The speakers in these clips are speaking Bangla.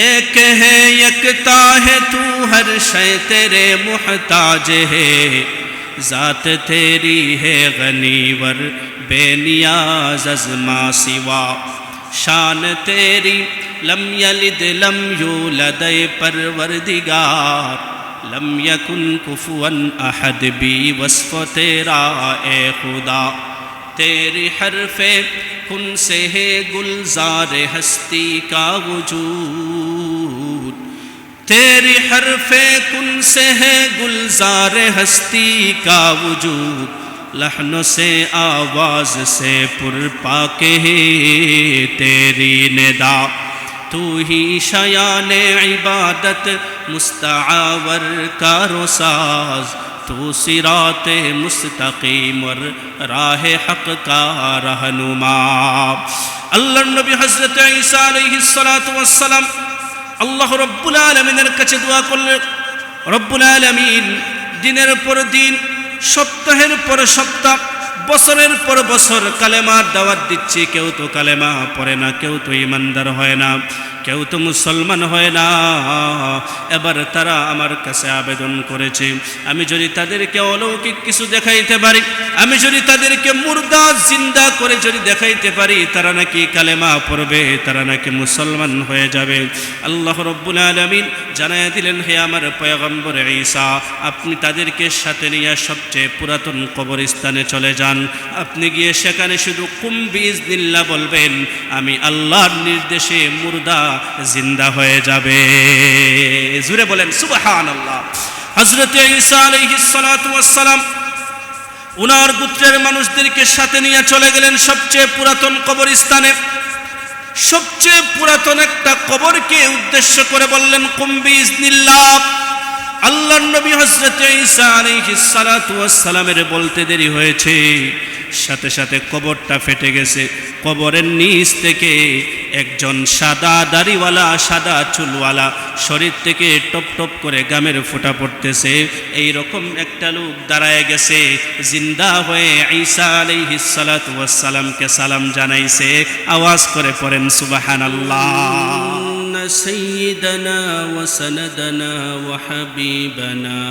एक है यकता है तू हर शय तेरे मुहताज है ज़ात तेरी है गनीवर बेनियाज अज़मा सिवा शान तेरी लम यलिद लम यूलद परवरदिगार लम यकुन कुफुवन अहद भी वस्फ़ तेरा ए खुदा तेरी हरफ़े कुन से है गुलजार हस्ती का वजूद तेरी हरफ़े कुन से है गुलजार हस्ती का वजूद लहनों से आवाज़ से पुरपा के है तेरी निदा तू ही शयाने इबादत मुस्तआवर का रोसाज तू सिराते मुस्तकीम और राह हक़ का रहनुमा। अल्लाह नबी हज़रत ईसा अलैहिस्सलातु वस्सलाम আল্লাহ রব্বুল আলামিনের কাছে দোয়া করলে রব্বুল আলামিন দিনের পর দিন সপ্তাহের পর সপ্তাহ বছরের পর বছর কালেমার দাওয়াত দিচ্ছি কেউ তো কালেমা পড়ে না কেউ তো ঈমানদার হয় না কেউ তো মুসলমান হয় না এবার তারা আমার কাছে আবেদন করেছে আমি যদি তাদেরকে অলৌকিক কিছু দেখাইতে পারি আমি যদি তাদেরকে মুর্দা জিন্দা করে যদি দেখাইতে পারি তারা নাকি কালেমা পড়বে তারা নাকি মুসলমান হয়ে যাবে। আল্লাহ রাব্বুল আলামিন জানায়া দিলেন হে আমার পয়গম্বর ঈসা আপনি তাদেরকে সাথে নিয়ে সবচেয়ে পুরাতন কবরস্থানে চলে যান আপনি গিয়ে সেখানে শুধু কুম বিইজনিল্লাহ বলবেন আমি আল্লাহর নির্দেশে মুর্দা জিন্দা হয়ে যাবে। জোরে বলেন সুবহানাল্লাহ। হযরত ঈসা আলাইহিস সালাতু ওয়াস সালাম উনার গোত্রের মানুষদেরকে সাথে নিয়ে চলে গেলেন সবচেয়ে পুরাতন কবরস্থানে সবচেয়ে পুরাতন একটা কবরকে উদ্দেশ্য করে বললেন কুম বিইজনিল্লাহ। আল্লাহর নবী হযরত ঈসা আলাইহিস সালাতু ওয়াস সালামের বলতে দেরি হয়েছে সাথে সাথে কবরটা ফেটে গেছে কবরের নিচ থেকে একজন সাদা দাড়িওয়ালা সাদা চুলওয়ালা শরীর থেকে টপ টপ করে গামের ফোঁটা পড়তেছে এই রকম একটা লোক দাঁড়ায় গেছে জিন্দা হয়ে ঈসা আলাইহিস সালাতু ওয়াস সালামকে সালাম জানাইছে আওয়াজ করে পড়েন সুবহানাল্লাহ। سيدنا وسندنا وحبيبنا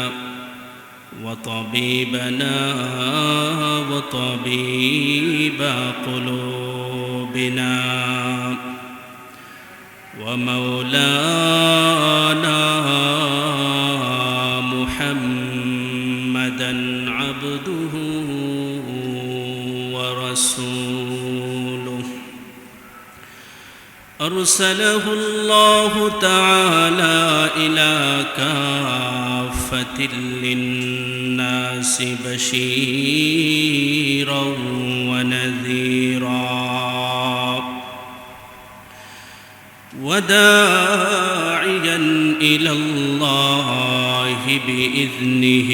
وطبيبنا وطبيب قلوبنا ومولانا محمدا عبده ورسوله أرسله الله تعالى إلى كافة للناس بشيرا ونذيرا وداعيا إلى الله بإذنه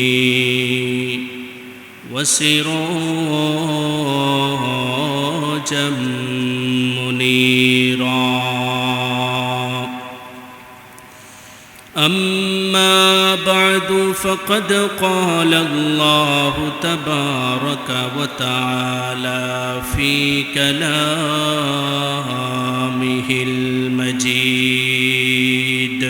وسراجا منيرا أما بعد فقد قال الله تبارك وتعالى في كلامه المجيد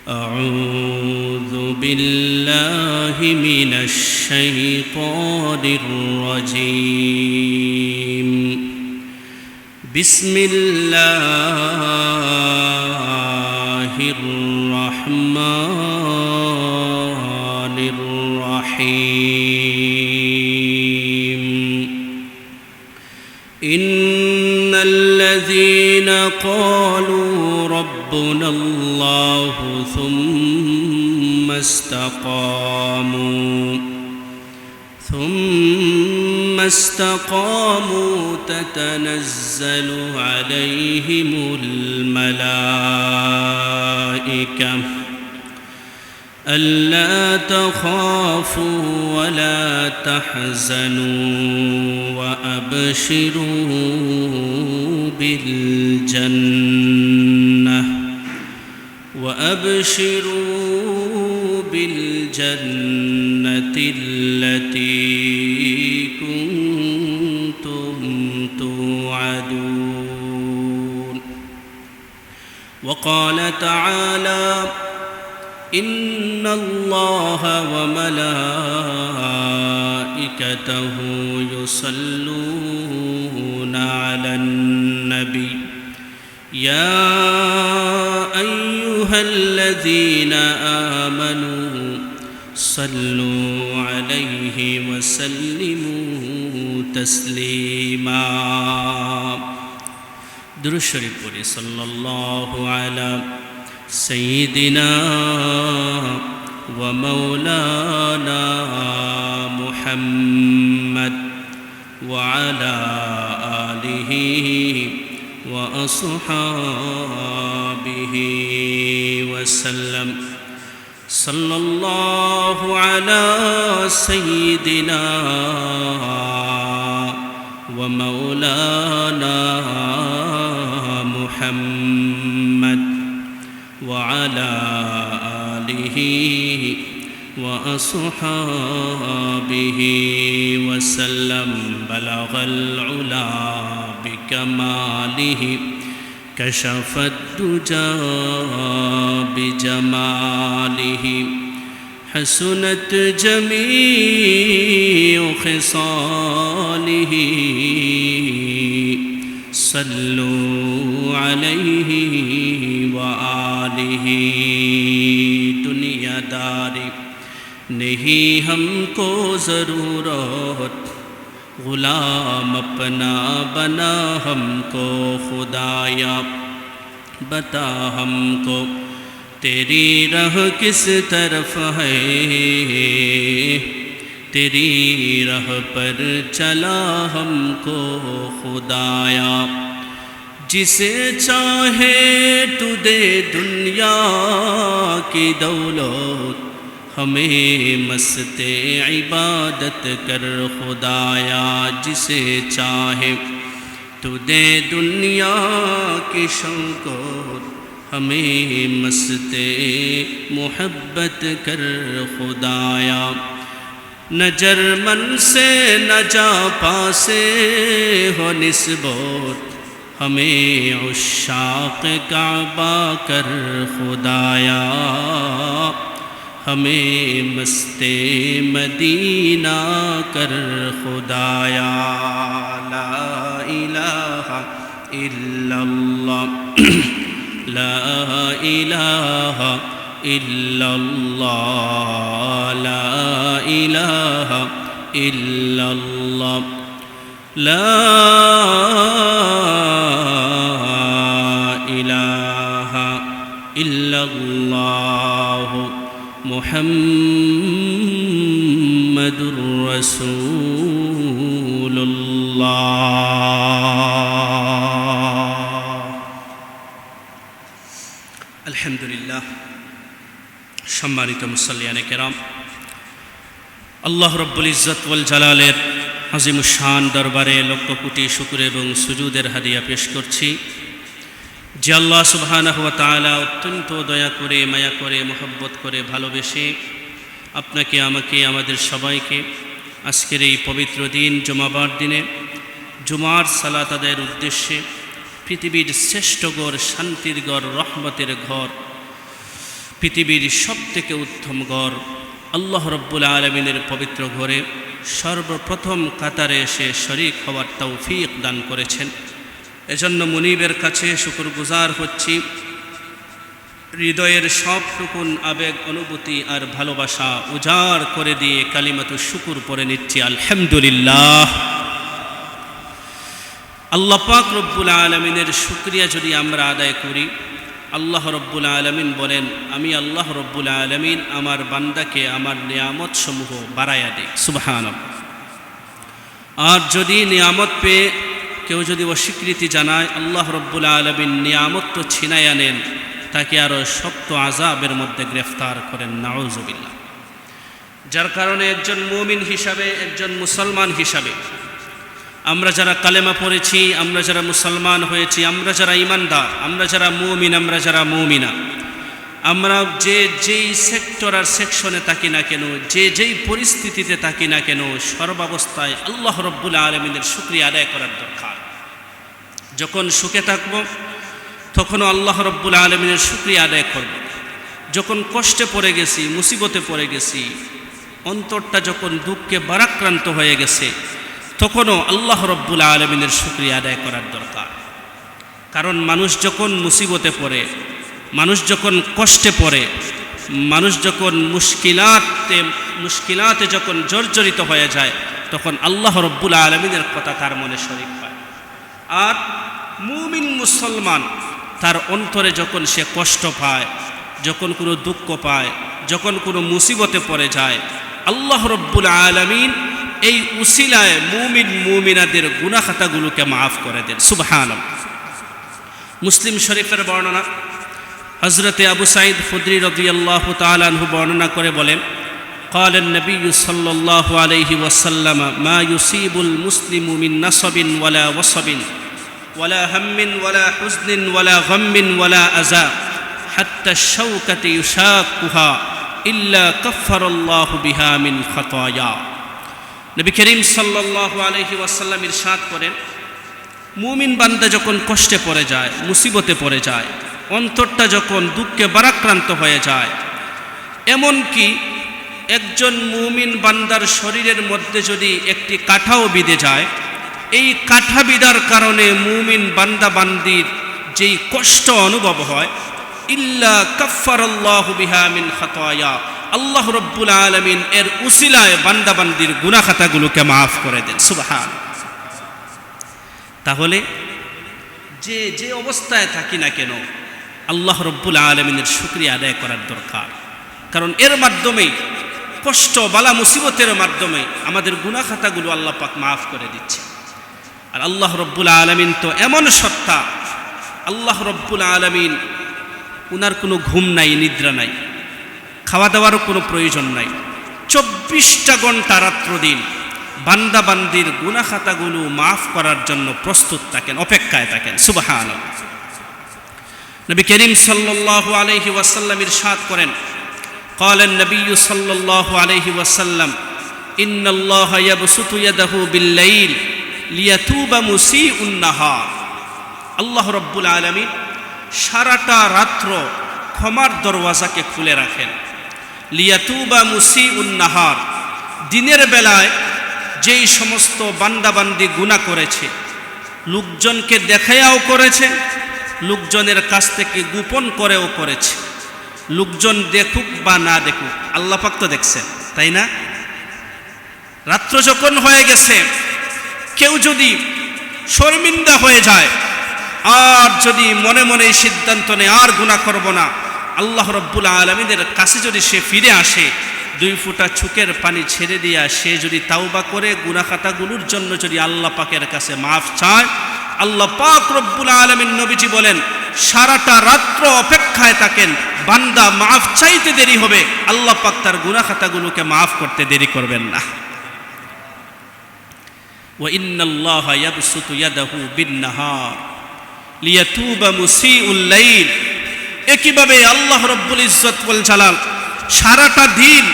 أعوذ بالله من الشيطان الرجيم بسم الله الرحمن الرحيم إن الذين قالوا ربنا الله ثم استقاموا تتنزل عليهم الملائكة ألا تخافوا ولا تحزنوا وأبشروا بالجنة التي كنتم توعدون وقال تعالى إن الله وملائكته يصلون على النبي يا أيها الذين آمنوا صلوا عليه وسلموا تسليما درود شریف پڑھی صلی اللہ علی سیدنا ومولانا محمد وعلى آله وأصحابه وسلم صلى الله على سيدنا ومولانا محمد وعلى آله وأصحابه وسلم بلغ العلا بكماله كشف الدجى بجماله حسنت جميع خصاله صلوا عليه وآله دنیا داری نہیں ہم کو ضرورت غلام اپنا بنا ہم کو خدایا بتا ہم کو تیری راہ کس طرف ہے تیری راہ پر چلا ہم کو خدایا جسے چاہے تو دے دنیا کی دولت ہمیں مست عبادت کر خدایا جسے چاہے تو دے دنیا کی شوقت ہمیں مست محبت کر خدایا نہ جرمن سے نہ جاپا سے ہو نسبت ہمیں عشاق کعبہ کر خدایا ہمیں مست مدینہ کر خدایا لا الہ الا اللہ لا الہ الا اللہ لا الہ الا اللہ لا الہ الا اللہ محمد رسول اللہ আলহামদুলিল্লাহ সম্মানিত মুসল্লিয়ানে কেরাম আল্লাহ রব্বুল ইজ্জত ওয়াল জালালের আজিমুশান দরবারে লক্ষ কোটি শুকর এবং সুজুদের হাদিয়া পেশ করছি যে আল্লাহ সুবহানাহু ওয়া তাআলা অত্যন্ত দয়া করে মায়া করে মহব্বত করে ভালোবেসে আপনাকে আমাকে আমাদের সবাইকে আজকের এই পবিত্র দিন জুমাবার দিনে জুমার সালাত আদায়ের উদ্দেশ্যে পৃথিবীর শ্রেষ্ঠ ঘর শান্তির ঘর রহমতের ঘর পৃথিবীর সবথেকে উত্তম ঘর আল্লাহ রব্বুল আলামিনের পবিত্র ঘরে সর্বপ্রথম কাতারে এসে শরীক হওয়ার তৌফিক দান করেছেন এজন্য মুনিবের কাছে শুকরগুজার হচ্ছি হৃদয়ের সবটুকুন আবেগ অনুভূতি আর ভালোবাসা উজাড় করে দিয়ে কালিমাতু শুকুর পড়ে নিচ্ছি আলহামদুলিল্লাহ আল্লাহ পাক রব্বুল আলামিনের শুকরিয়া যদি আমরা আদায় করি আল্লাহ রব্বুল আলামিন বলেন আমি আল্লাহ রব্বুল আলামিন আমার বান্দাকে আমার নিয়ামত সমূহ বাড়াইয়া দিই সুবহানাল্লাহ আর যদি নিয়ামত পেয়ে কেউ যদি অস্বীকৃতি জানায় আল্লাহ রব্বুল আলামিন নিয়ামত তো ছিনাইয়া নেন তাকে আরও শক্ত আযাবের মধ্যে গ্রেফতার করেন নাউযুবিল্লাহ যার কারণে একজন মুমিন হিসাবে একজন মুসলমান হিসাবে আমরা যারা কালেমা পড়েছি আমরা যারা মুসলমান হয়েছি আমরা যারা ঈমানদার আমরা যারা মুমিন আমরা যারা মুমিনা আমরা যেই সেক্টর আর সেকশনে থাকি না কেন যেই পরিস্থিতিতে থাকি না কেন সর্বাবস্থায় আল্লাহ রব্বুল আলামিনের শুকরিয়া আদায় করার দরকার যখন সুখে থাকব তখনও আল্লাহ রব্বুল আলমিনের শুকরিয়া আদায় করব। যখন কষ্টে পড়ে গেছি, মুসিবতে পড়ে গেছি, অন্তরটা যখন দুঃখে ভারাক্রান্ত হয়ে গেছে, তখনও আল্লাহ রব্বুল আলমিনের শুকরিয়া আদায় করার দরকার। কারণ মানুষ যখন মুসিবতে পড়ে, মানুষ যখন কষ্টে পড়ে, মানুষ যখন মুশকিলাতে যখন জর্জরিত হয়ে যায়, তখন আল্লাহ রব্বুল আলমিনের কথা তার মনে শরীক হয়। আর মুমিন মুসলমান তার অন্তরে যখন সে কষ্ট পায়, যখন কোনো দুঃখ পায়, যখন কোনো মুসিবতে পড়ে যায়, আল্লাহ রব্বুল আলামিন এই উসিলায় মুমিন মুমিনাদের গুনাহ খাতাগুলোকে মাফ করে দেন। সুবহানাল্লাহ। মুসলিম শরীফের বর্ণনা, হযরতে আবু সাঈদ খুদরি রাদিয়াল্লাহু তাআলা আনহু বর্ণনা করে বলেন, قال النبي صلى الله عليه وسلم ما يصيب المسلم من نصب ولا وصب ولا هم ولا حزن ولا غم ولا أذى حتى الشوكة يشاكها إلا كفر الله بها من خطايا। নবী করিম সাল্লাল্লাহু আলাইহি ওয়াসাল্লাম ইরশাদ করেন, মুমিন বান্দা যখন কষ্টে পড়ে যায়, মুসিবতে পড়ে যায়, অন্তরটা যখন দুঃখে ভারাক্রান্ত হয়ে যায়, এমন কি একজন মুমিন বান্দার শরীরের মধ্যে যদি একটি কাঁটাও বিঁধে যায়, এই কাঁটা বিঁধার কারণে মুমিন বান্দা বান্দির যেই কষ্ট অনুভব হয়, ইল্লা কাফফারাল্লাহু বিহা মিন খাতায়া, আল্লাহ রব্বুল আলামিন এর উসিলায় বান্দা বান্দির গুনাহ খাতাগুলোকে মাফ করে দেন। সুবহান। তাহলে যে অবস্থায় থাকি না কেন, আল্লাহ রব্বুল আলামিনের শুকরিয়া আদায় করার দরকার। কারণ এর মাধ্যমেই, কষ্ট বালা মুসিবতের মাধ্যমে আমাদের গুনাহ খাতাগুলো আল্লাহ পাক মাফ করে দিচ্ছে। আর আল্লাহ রব্বুল আলামিন তো এমন সত্তা, আল্লাহ রব্বুল আলামিন উনার কোনো ঘুম নাই, নিদ্রা নাই, খাওয়া দাওয়ারও কোনো প্রয়োজন নাই। 24টা ঘন্টা রাত্র দিন বান্দা বান্দির গুনাহ খাতাগুলো মাফ করার জন্য প্রস্তুত থাকেন, অপেক্ষায় থাকেন। সুবহানাল্লাহ। নবী করিম সাল্লাল্লাহু আলাইহি ওয়াসাল্লাম ইরশাদ করেন, قال النبي صلى الله عليه وسلم إن الله يبسط يده بالليل ليتوب مسيء النهار। আল্লাহ রব্বুল আলামিন সারাটা রাত্র ক্ষমার দরওয়াজাকে খুলে রাখেন। লিয়াতুবা মুসিউন নাহার, দিনের বেলায় যেই সমস্ত বান্দাবান্দি গুনাহ করেছে, লোকজনকে দেখায়াও করেছে, লোকজনের কাছ থেকে গোপন করেও করেছে, লোকজন দেখুক বা না দেখুক, আল্লাহ পাক তো দেখছেন, তাই না? রাত্র যখন হয়ে গেছে, কেউ যদি শর্মিন্দা হয়ে যায় আর যদি মনে মনে সিদ্ধান্ত নেয় আর গুনাহ করব না, আল্লাহ রব্বুল আলামিনের কাছে যদি সে ফিরে আসে, 2 ফোঁটা চোখের পানি ছেড়ে দিয়া সে যদি তাওবা করে গুনাহ খাতাগুলোর জন্য যদি আল্লাহ পাকের কাছে মাফ চায়, আল্লাহ পাক রব্বুল আলামিন নবীজি বলেন সারাটা রাত্র অপেক্ষায় থাকেন, বান্দা মাফ চাইতে দেরি হবে, আল্লাহ পাক তার গুনাহ খাতাগুলোকে মাফ করতে দেরি করবেন না। ওয়া ইন্নাল্লাহা ইয়াবসুতু ইয়াদাহু বিন-নাহার লিয়াতুবা মুসিউল লাইল। একইভাবে আল্লাহ রব্বুল ইজ্জত ওয়াল জালাল সারাটা দিন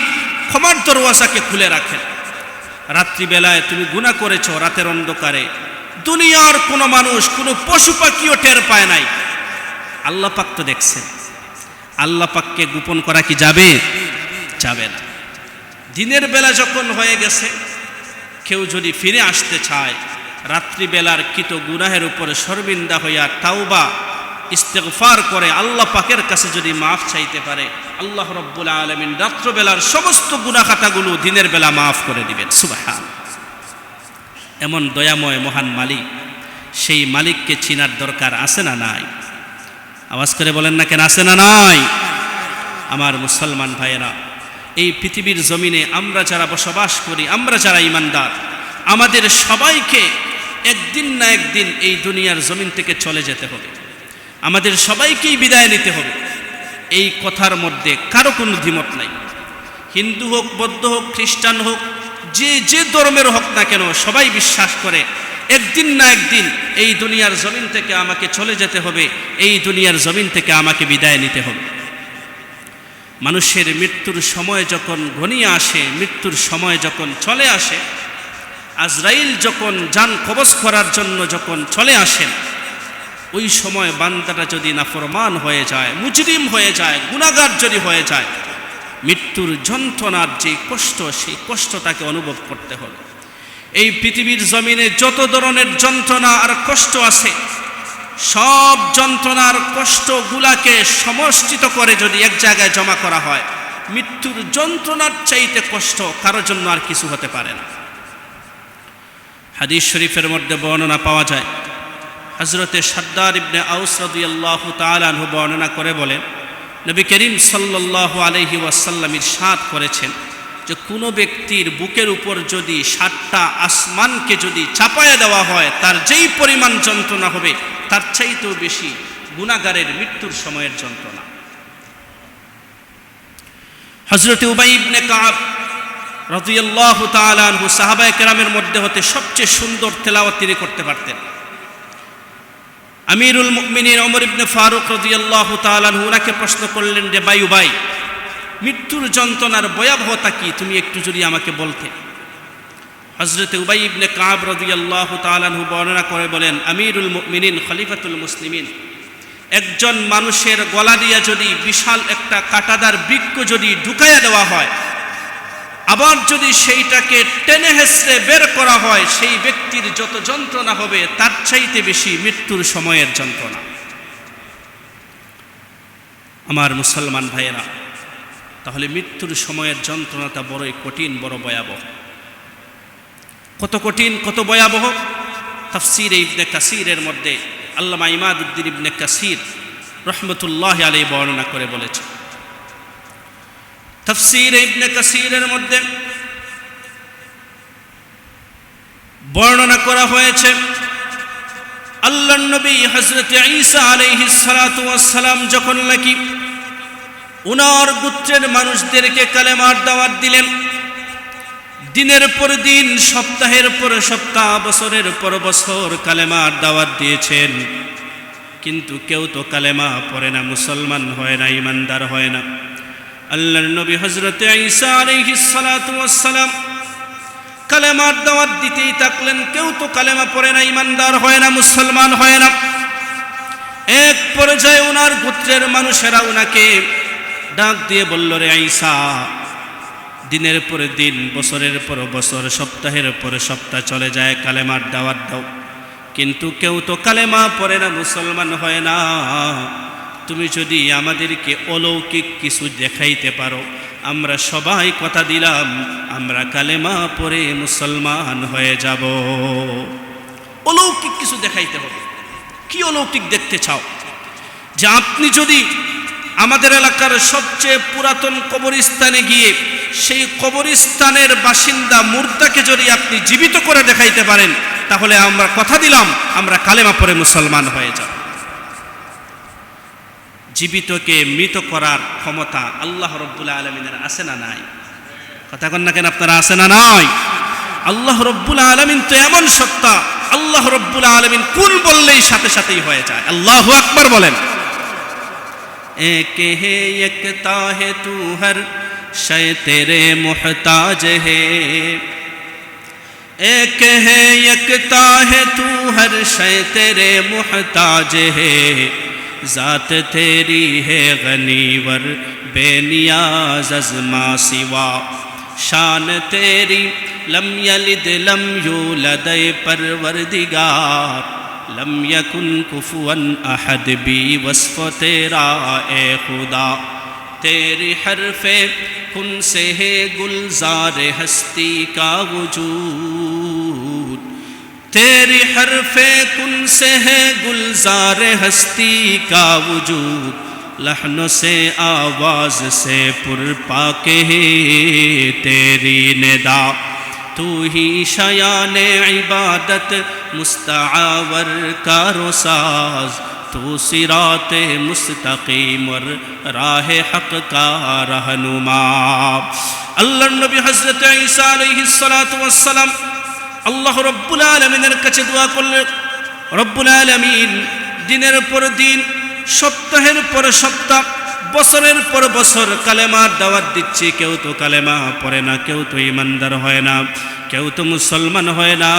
ক্ষমার দরওয়াজাকে খুলে রাখেন। রাত্রিবেলায় তুমি গুনাহ করেছো, রাতের অন্ধকারে, দুনিয়ার কোনো মানুষ, কোনো পশু পাখিও টের পায় নাই, আল্লাহ পাক তো দেখছেন। আল্লাহ পাককে গোপন করা কি যাবে? যাবে না। দিনের বেলা যখন হয়ে গেছে, কেউ যদি ফিরে আসতে চায়, রাত্রিবেলার কৃত গুনাহের উপরে শর্মিন্দা হইয়া তাওবা ইস্তেগফার করে আল্লাহ পাকের কাছে যদি মাফ চাইতে পারে, আল্লাহ রব্বুল আলামিন রাত্রবেলার সমস্ত গুনাহ খাতাগুলো দিনের বেলা মাফ করে দিবেন। সুবহানাল্লাহ। এমন দয়াময় মহান মালিক, সেই মালিককে চিনার দরকার আছে না নাই? আওয়াজ করে বলেন না কেন, আছে না নাই? আমার মুসলমান ভাইয়েরা, এই পৃথিবীর জমিনে আমরা যারা বসবাস করি, আমরা যারা ঈমানদার, আমাদের সবাইকে একদিন না একদিন এই দুনিয়ার জমিন থেকে চলে যেতে হবে, আমাদের সবাইকেই বিদায় নিতে হবে। এই কথার মধ্যে কারো কোনো দ্বিমত নাই। হিন্দু হোক, বৌদ্ধ হোক, খ্রিস্টান হোক, যে ধর্মের হোক না কেন, সবাই বিশ্বাস করে একদিন না একদিন এই দুনিয়ার জমিন থেকে আমাকে চলে যেতে হবে, এই দুনিয়ার জমিন থেকে আমাকে বিদায় নিতে হবে। মানুষের মৃত্যুর সময় যখন ঘনিয়ে আসে, মৃত্যুর সময় যখন চলে আসে, আজরাইল যখন জান কবজ করার জন্য যখন চলে আসেন, ওই সময় বান্দাটা যদি নাফরমান হয়ে যায়, মুজরিম হয়ে যায়, গুনাহগার যদি হয়ে যায়, মৃত্যুর যন্ত্রণার যে কষ্ট, সেই কষ্ট তাকে অনুভব করতে হবে। এই পৃথিবীর জমিনে যত ধরনের যন্ত্রণা আর কষ্ট আছে, সব যন্ত্রণার কষ্টগুলাকে সমষ্টিত করে যদি এক জায়গায় জমা করা হয়, মৃত্যুর যন্ত্রণার চাইতে কষ্ট কারোর জন্য আর কিছু হতে পারে না। হাদিস শরীফের মধ্যে বর্ণনা পাওয়া যায়, হযরতে শাদ্দাদ ইবনে আউস রাদিয়াল্লাহু তাআলা আনহু বর্ণনা করে বলেন, নবী করিম সাল্লাল্লাহু আলাইহি ওয়াসাল্লাম ইরশাদ করেছেন যে কোনো ব্যক্তির বুকের উপর যদি 7টা আসমানকে যদি চাপায়া দেওয়া হয়, তার যেই পরিমাণ যন্ত্রণা হবে তার চাইতেও বেশি গুনাহগারের মৃত্যুর সময়ের যন্ত্রণা। হযরতে উবাই ইবনে কাব রাদিয়াল্লাহু তাআলা আনহু সাহাবায়ে কেরামের মধ্যে হতে সবচেয়ে সুন্দর তেলাওয়াত তিনি করতে পারতেন। আমিরুল মুমিনিন ওমর ইবনে ফারুক রাদিয়াল্লাহু তাআলা আনহু ওনাকে প্রশ্ন করলেন যে উবাই, মৃত্যুর যন্ত্রণার ভয়াবহতা কি, তুমি একটু যদি আমাকে বলতে। হযরতে উবাই ইবনে কাব রাদিয়াল্লাহু তাআলা আনহু বর্ণনা করে বলেন, আমিরুল মুমিনিন খলিফাতুল মুসলিমিন, একজন মানুষের গলা দিয়া যদি বিশাল একটা কাঁটাদার বৃক্ষ যদি ঢুকাইয়া দেওয়া হয়, আবার যদি সেইটাকে টেনে হেঁচড়ে বের করা হয়, সেই ব্যক্তির যত যন্ত্রণা হবে তার চাইতে বেশি মৃত্যুর সময়ের যন্ত্রণা। আমার মুসলমান ভাইয়েরা, তাহলে মৃত্যুর সময়ের যন্ত্রণাটা বড়ই কঠিন, বড় ভয়াবহ। কত কঠিন, কত ভয়াবহ, তাফসীর ইবনে কাসিরের মধ্যে আল্লামা ইমাদউদ্দিন ইবনে কাসির রহমতুল্লাহ আলাইহি বর্ণনা করে বলেছে। তাফসীর ইবনে কাসিরের মধ্যে বর্ণনা করা হয়েছে, আল্লাহর নবী হযরতে ঈসা আলাইহিস সালাতু ওয়াস সালাম যখন নাকি উনার গোত্রের মানুষদেরকে কালেমার দাওয়াত দিলেন, দিনের পর দিন, সপ্তাহের পর সপ্তাহ, বছরের পর বছর কালেমার দাওয়াত দিয়েছেন, কিন্তু কেউ তো কালেমা পড়ে না, মুসলমান হয় না, ইমানদার হয় না। আল্লাহর নবী হযরতে ঈসা আলাইহিস সালাতু ওয়াস সালাম কালেমার দাওয়াত দিতেই থাকলেন, কেউ তো কালেমা পড়ে না, ইমানদার হয় না, মুসলমান হয় না। এক পর্যায়ে ওনার গোত্রের মানুষেরা ওনাকে ডাক দিয়ে বলল, রে ঈসা, দিনের পর দিন, বছরের পর বছর, সপ্তাহের পর সপ্তাহ চলে যায়, কালেমার দাওয়াত দাও, কিন্তু কেউ তো কালেমা পড়ে না, মুসলমান হয় না। তুমি যদি আমাদেরকে অলৌকিক কিছু দেখাইতে পারো, আমরা সবাই কথা দিলাম আমরা কালেমা পড়ে মুসলমান হয়ে যাব। অলৌকিক কিছু দেখাইতে হবে। কি অলৌকিক দেখতে চাও? যে আপনি যদি আমাদের এলাকার সবচেয়ে পুরাতন কবরস্থানে গিয়ে সেই কবরস্থানের বাসিন্দা মুর্দাকে যদি আপনি জীবিত করে দেখাইতে পারেন, তাহলে আমরা কথা দিলাম আমরা কালেমা পড়ে মুসলমান হয়ে যাব। জীবিতকে মৃত করার ক্ষমতা আল্লাহ রাব্বুল আলামিনের আছে না নাই? কথা কন না কেন আপনারা, আছে না নাই? আল্লাহ রাব্বুল আলামিন তো এমন সত্তা, আল্লাহ রাব্বুল আলামিন কুল বললেই সাথে সাথেই হয়ে যায়। আল্লাহু আকবার বলেন। एक है एकता है तू हर शय तेरे मुहताज है, एक है एकता है तू हर शय तेरे मुहताज है, ذات तेरी है गनीवर बेनियाज अज़मा सिवा, शान तेरी लम यलिद लम यूलद परवरदिगार, लम यकुन कुफुवन अहद बी वस्फ तेरा ए खुदा, तेरी हरफे कुन से है गुलजार हस्ती का वजूद, तेरी हरफे कुन से है गुलजार हस्ती का वजूद, लहनों से आवाज से पुरपा के है तेरी निदा, तू ही शयान इबादत मुस्तआवर का रोसाज, तू सिरात मुस्तकीम और राह हक का रहनुमा। अल्लाह नबी हजरत ईसा अलैहिस सलातु वस्सलाम আল্লাহ রব্বুল আলামিনের কাছে দোয়া করলেন, রব্বুল আলামিন দিনের পর দিন, সপ্তাহের পর সপ্তাহ, বছরের পর বছর কালেমার দাওয়াত দিচ্ছি, কেউ তো কালেমা পড়ে না, কেউ তো ইমানদার হয় না, কেউ তো মুসলমান হয় না।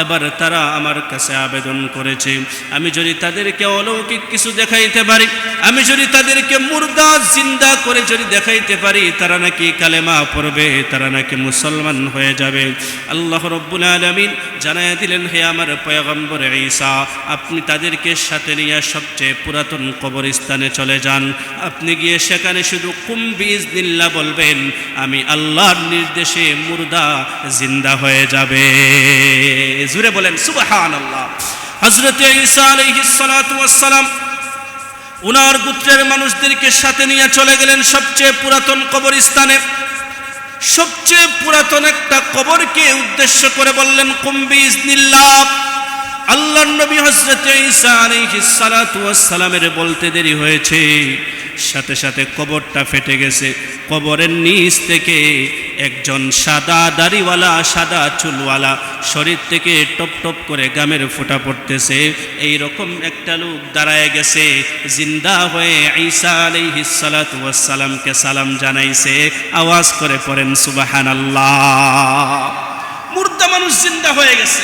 এবার তারা আমার কাছে আবেদন করেছে, আমি যদি তাদেরকে অলৌকিক কিছু দেখাইতে পারি, আমি যদি তাদেরকে মুর্দা জিন্দা করে যদি দেখাইতে পারি, তারা নাকি কালেমা পড়বে, তারা নাকি মুসলমান হয়ে যাবে। আল্লাহ রাব্বুল আলামিন জানায়া দিলেন, হে আমার পয়গম্বর ঈসা, আপনি তাদেরকে সাথে নিয়ে সবচেয়ে পুরাতন কবরস্থানে চলে যান। আপনি গিয়ে সেখানে শুধু কুম বিইজনিল্লাহ বলবেন, আমি আল্লাহর নির্দেশে মুর্দা জিন্দা হয়ে যাবে। জুরে বলেন সুবহানাল্লাহ। হযরত ঈসা আলাইহিস সালাতু ওয়াস সালাম উনার গোত্রের মানুষদেরকে সাথে নিয়ে চলে গেলেন সবচেয়ে পুরাতন কবরস্থানে। সবচেয়ে পুরাতন একটা কবরকে উদ্দেশ্য করে বললেন, কুম বিইজনিল্লাহ। আল্লাহর নবী হযরত ঈসা আলাইহিস সালাতু ওয়াস সালামের বলতে দেরি হয়েছে, সাথে সাথে কবরটা ফেটে গেছে। কবরের নিচ থেকে একজন সাদা দাড়িওয়ালা, সাদা চুলওয়ালা, শরীর থেকে টপ টপ করে গামের ফোঁটা পড়তেছে, এই রকম একটা লোক দাঁড়ায় গেছে, জিন্দা হয়ে ঈসা আলাইহিস সালাতু ওয়াস সালামকে সালাম জানাইছে। আওয়াজ করে পড়েন সুবহানাল্লাহ। মুর্দা মানুষ জিন্দা হয়ে গেছে।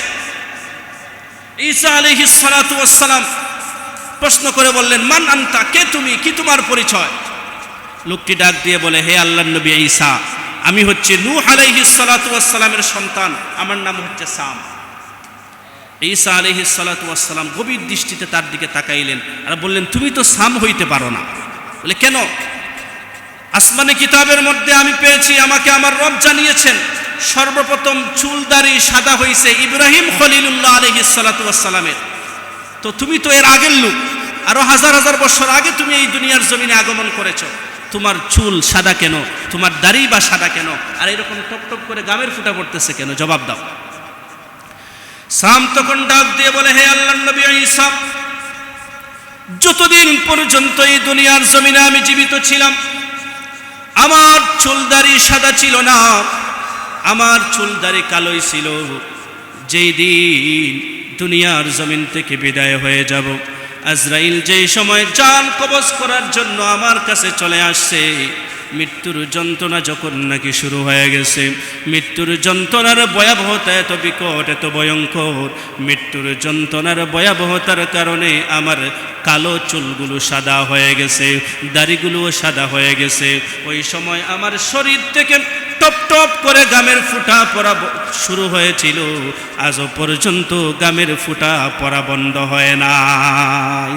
ঈসা আলাইহিস সালাতু ওয়াস সালাম প্রশ্ন করে বললেন, মান আনতা, কে তুমি, কি তোমার পরিচয়? লোকটি ডাক দিয়ে বলে, হে আল্লাহর নবী ঈসা, আমি হচ্ছে নূহ আলাইহিস সালাতু ওয়াস সালামের সন্তান, আমার নাম হচ্ছে সাম। ঈসা আলাইহিস সালাতু ওয়াস সালাম গভীর দৃষ্টিতে তার দিকে তাকাইলেন আর বললেন, তুমি তো সাম হইতে পারো না। বলে, কেন? আসমানে কিতাবের মধ্যে আমি পেয়েছি, আমাকে আমার রব জানিয়েছেন, সর্বপ্রথম চুলদারি সাদা হইছে ইব্রাহিম খলিলুল্লাহ আলাইহিস সালাতু ওয়াস সালামের। তো তুমি তো এর আগের লোক, আরো হাজার হাজার বছর আগে তুমি এই দুনিয়ার জমিনে আগমন করেছো, তোমার চুল সাদা কেন, তোমার দাড়ি বা সাদা কেন, আর এরকম টপ টপ করে গামের ফুটা পড়তেছে কেন? জবাব দাও। সাম তখন ডাক দিয়ে বলে, হে আল্লাহর নবী ঈসা, যতদিন পর্যন্ত এই দুনিয়ার জমিনে আমি জীবিত ছিলাম, আমার চুল দাড়ি সাদা ছিল না, আমার চুল দাড়ি কালোই ছিল। যেই দিন দুনিয়ার জমিন থেকে বিদায় হয়ে যাব, আজরাইল যেই সময় জান কবজ করার জন্য আমার কাছে চলে আসছে, মৃত্যুর যন্ত্রণা যখন নাকি শুরু হয়ে গেছে, মৃত্যুর যন্ত্রণার ভয়াবহতা এত বিকট, এত ভয়ঙ্কর, মৃত্যুর যন্ত্রণার ভয়াবহতার কারণে আমার কালো চুলগুলো সাদা হয়ে গেছে, দাড়িগুলোও সাদা হয়ে গেছে। ওই সময় আমার শরীর থেকে টপ টপ করে গামের ফুটা পড়া শুরু হয়েছিল, আজও পর্যন্ত গামের ফুটা পড়া বন্ধ হয় না।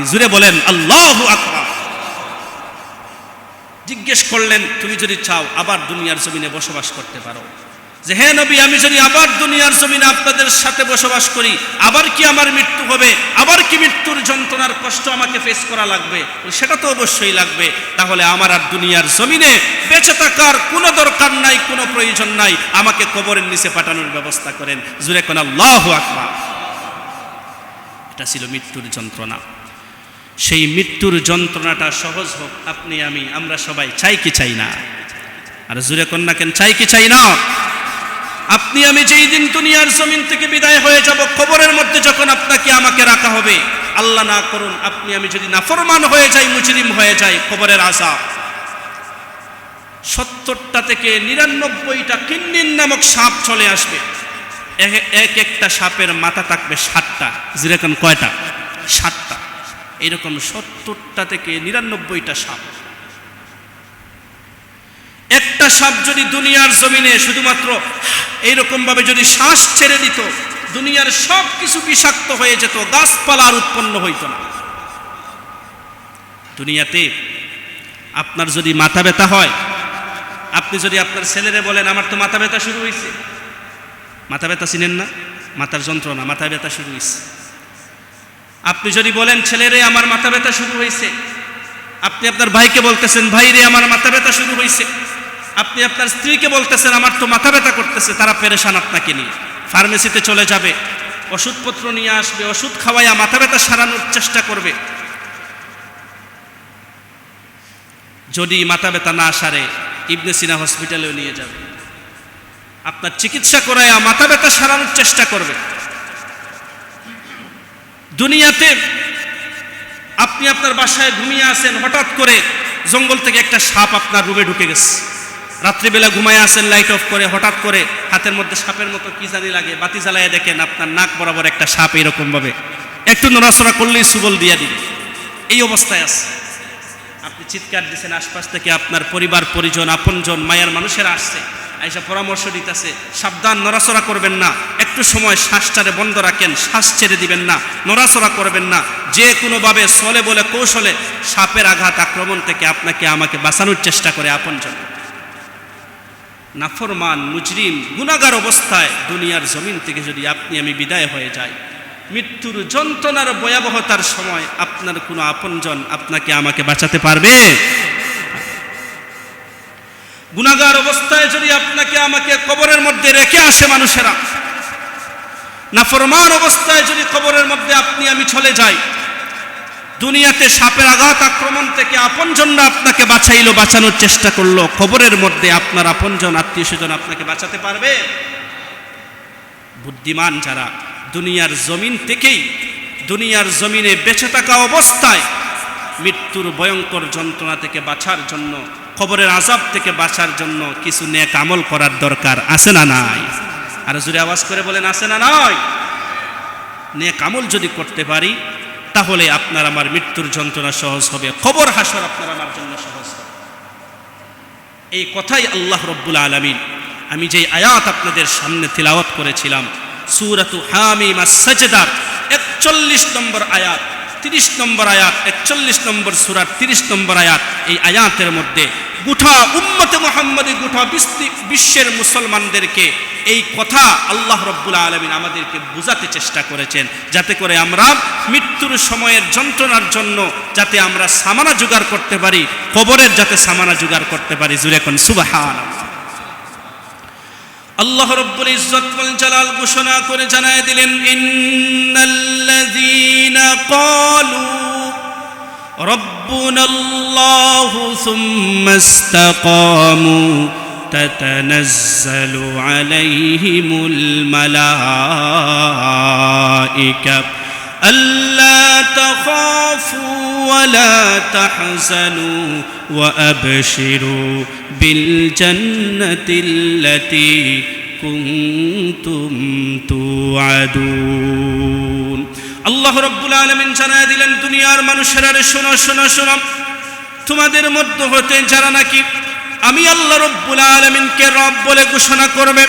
জুড়ে বলেন আল্লাহু আকবার। জিজ্ঞেস করলেন, তুমি যদি চাও আবার দুনিয়ার জমিনে বসবাস করতে পারো, যে হে নবী, আমি যদি আবার দুনিয়ার জমিনে আপনাদের সাথে বসবাস করি, আবার কি আমার মৃত্যু হবে? আবার কি মৃত্যুর যন্ত্রণার কষ্ট আমাকে ফেস করা লাগবে? সেটা তো অবশ্যই লাগবে। তাহলে আমার আর দুনিয়ার জমিনে বেঁচে থাকার কোনো দরকার নাই, কোনো প্রয়োজন নাই, আমাকে কবরের নিচে পাঠানোর ব্যবস্থা করেন। জুরে কোন আল্লাহু আকবার। এটা ছিল মৃত্যুর যন্ত্রণা। সেই মৃত্যুর যন্ত্রণাটা সহজ হোক, আপনি আমি আমরা সবাই চাই কি চাই না? আর জুরে কন্যা কেন, চাই কি চাই না? আপনি আমি যেই দিন দুনিয়ার জমিন থেকে বিদায় হয়ে যাব, কবরের মধ্যে যখন আপনাকে আমাকে রাখা হবে, আল্লাহ না করুন আপনি আমি যদি নাফরমান হয়ে যাই, মুজরিম হয়ে যাই, কবরের আযাব 70টা থেকে 99টা কিন্নিন নামক সাপ চলে আসবে। এক একটা সাপের মাথা থাকবে 7টা। যেরকম কয়টা? 7টা। এরকম 70টা থেকে 99টা সাপ। একটা সাপ যদি দুনিয়ার জমিনে শুধুমাত্র এইরকম ভাবে যদি শ্বাস ছেড়ে দিত, দুনিয়ার সব কিছু বিষাক্ত হয়ে যেত, গাছপালা আর উৎপন্ন হইত না। দুনিয়াতে আপনার যদি মাথা ব্যথা হয়, আপনি যদি আপনার ছেলেরে বলেন, আমার তো মাথা ব্যথা শুরু হয়েছে, মাথা ব্যথা চিনেন না? মাথার যন্ত্রণা, মাথা ব্যথা শুরু হয়েছে। আপনি যদি বলেন ছেলেরে, আমার মাথা ব্যথা শুরু হয়েছে, আপনি আপনার ভাইকে বলতেছেন, ভাই রে আমার মাথা ব্যথা শুরু হয়েছে। আপনি আপনার স্ত্রীকে বলতেছেন, আমার তো মাথা ব্যথা করতেছে। তারা পেরেশান আপনাকে নিয়ে, ফার্মেসিতে চলে যাবে, ওষুধপত্র নিয়ে আসবে, ওষুধ খাওয়াইয়া মাথা ব্যথা সারানোর চেষ্টা করবে। যদি মাথা ব্যথা না সারে, ইবনে সিনা হসপিটালেও নিয়ে যাবে, আপনার চিকিৎসা করাইয়া মাথা ব্যথা সারানোর চেষ্টা করবে। দুনিয়াতে আপনি আপনার বাসায় ঘুমিয়ে আছেন, হঠাৎ করে জঙ্গল থেকে একটা সাপ আপনার রুমে ঢুকে গেছে। রাত্রিবেলা ঘুমায় আছেন লাইট অফ করে, হঠাৎ করে হাতের মধ্যে সাপের মতো কি জানি লাগে, বাতি জ্বালায় দেখেন আপনার নাক বরাবর একটা সাপ এরকম ভাবে একটু নড়াচড়া করলেই সুবল দিয়ে দিবে। এই অবস্থায় আছে, আপনি চিৎকার দিচ্ছেন, আশপাশ থেকে আপনার পরিবার পরিজন আপনজন মায়ের মানুষেরা আসছে, আইসা পরামর্শ দিতেছে সাবধান, নড়াচড়া করবেন না, একটু সময় শ্বাসটারে বন্ধ রাখেন, শ্বাস ছেড়ে দিবেন না, নড়াচড়া করবেন না, যে কোনোভাবে ছলে বলে কৌশলে সাপের আঘাত আক্রমণ থেকে আপনাকে আমাকে বাঁচানোর চেষ্টা করে আপনজন। নাফরমান মুজরিম গুনাহগার অবস্থায় দুনিয়ার জমিন থেকে যদি আপনি আমি বিদায় হয়ে যাই, মৃত্যুর যন্ত্রণার ভয়াবহতার সময় আপনার কোনো আপনজন আপনাকে আমাকে বাঁচাতে পারবে? গুনাহগার অবস্থায় যদি আপনাকে আমাকে কবরের মধ্যে রেখে আসে মানুষেরা, নাফরমান অবস্থায় যদি কবরের মধ্যে আপনি আমি চলে যাই, দুনিয়াতে সাপের আঘাত আক্রমণ থেকে আপনজনরা আপনাকে বাঁচাইলো, বাঁচানোর চেষ্টা করলো, কবরের মধ্যে আপনার আপনজন আত্মীয় স্বজন আপনাকে বাঁচাতে পারবে? বুদ্ধিমান যারা দুনিয়ার জমিন থেকেই, দুনিয়ার জমিনে বেঁচে থাকা অবস্থায় মৃত্যুর ভয়ঙ্কর যন্ত্রণা থেকে বাঁচার জন্য, কবরের আযাব থেকে বাঁচার জন্য কিছু নেক আমল করার দরকার আছে না নাই? আর জোরে আওয়াজ করে বলেন আছে না নাই? নেক আমল যদি করতে পারি তাহলে আপনার আমার মৃত্যুর যন্ত্রণা সহজ হবে, কবর হাসর আপনার আমার জন্য সহজ হবে। এই কথাই আল্লাহ রাব্বুল আলামিন, আমি যে আয়াত আপনাদের সামনে তিলাওয়াত করেছিলাম সূরাতু হামিম আস-সাজদার 41 নম্বর আয়াত, 30 নম্বর আয়াত, 41 নম্বর সূরার 30 নম্বর আয়াত, এই আয়াতের মধ্যে গোটা উম্মতে মুহাম্মাদি, গোটা বিশ্বের মুসলমানদেরকে এই কথা আল্লাহ রাব্বুল আলামিন আমাদেরকে বোঝাতে চেষ্টা করেছেন, যাতে করে আমরা মৃত্যুর সময়ের যন্ত্রণার জন্য যাতে আমরা সামানা জোগাড় করতে পারি, কবরের যাতে সামানা জোগাড় করতে পারি। জুড়ে কোন সুবহানাল্লাহ। আল্লাহ রাব্বুল ইজ্জত ওয়াল জালাল ঘোষণা করে জানায় দিলেন, ইন্নাল্লাযীনা ক্বালু রাব্বুনাল্লাহু সুম্মা ইসতাকামু তাতানাজ্জালু আলাইহিমুল মালায়েকা আল্লা তাখাফু ওয়া লা তাহজানু ওয়া আবশিরু বিল জান্নাতিল্লাতী কুনতুম তুআদুন। আল্লাহ রাব্বুল আলামিন জানায় দিলেন, দুনিয়ার মানুষেরা শোনো শোনো শোনো, তোমাদের মধ্য হতে যারা নাকি আমি আল্লাহ রাব্বুল আলামিনকে রব বলে ঘোষণা করবে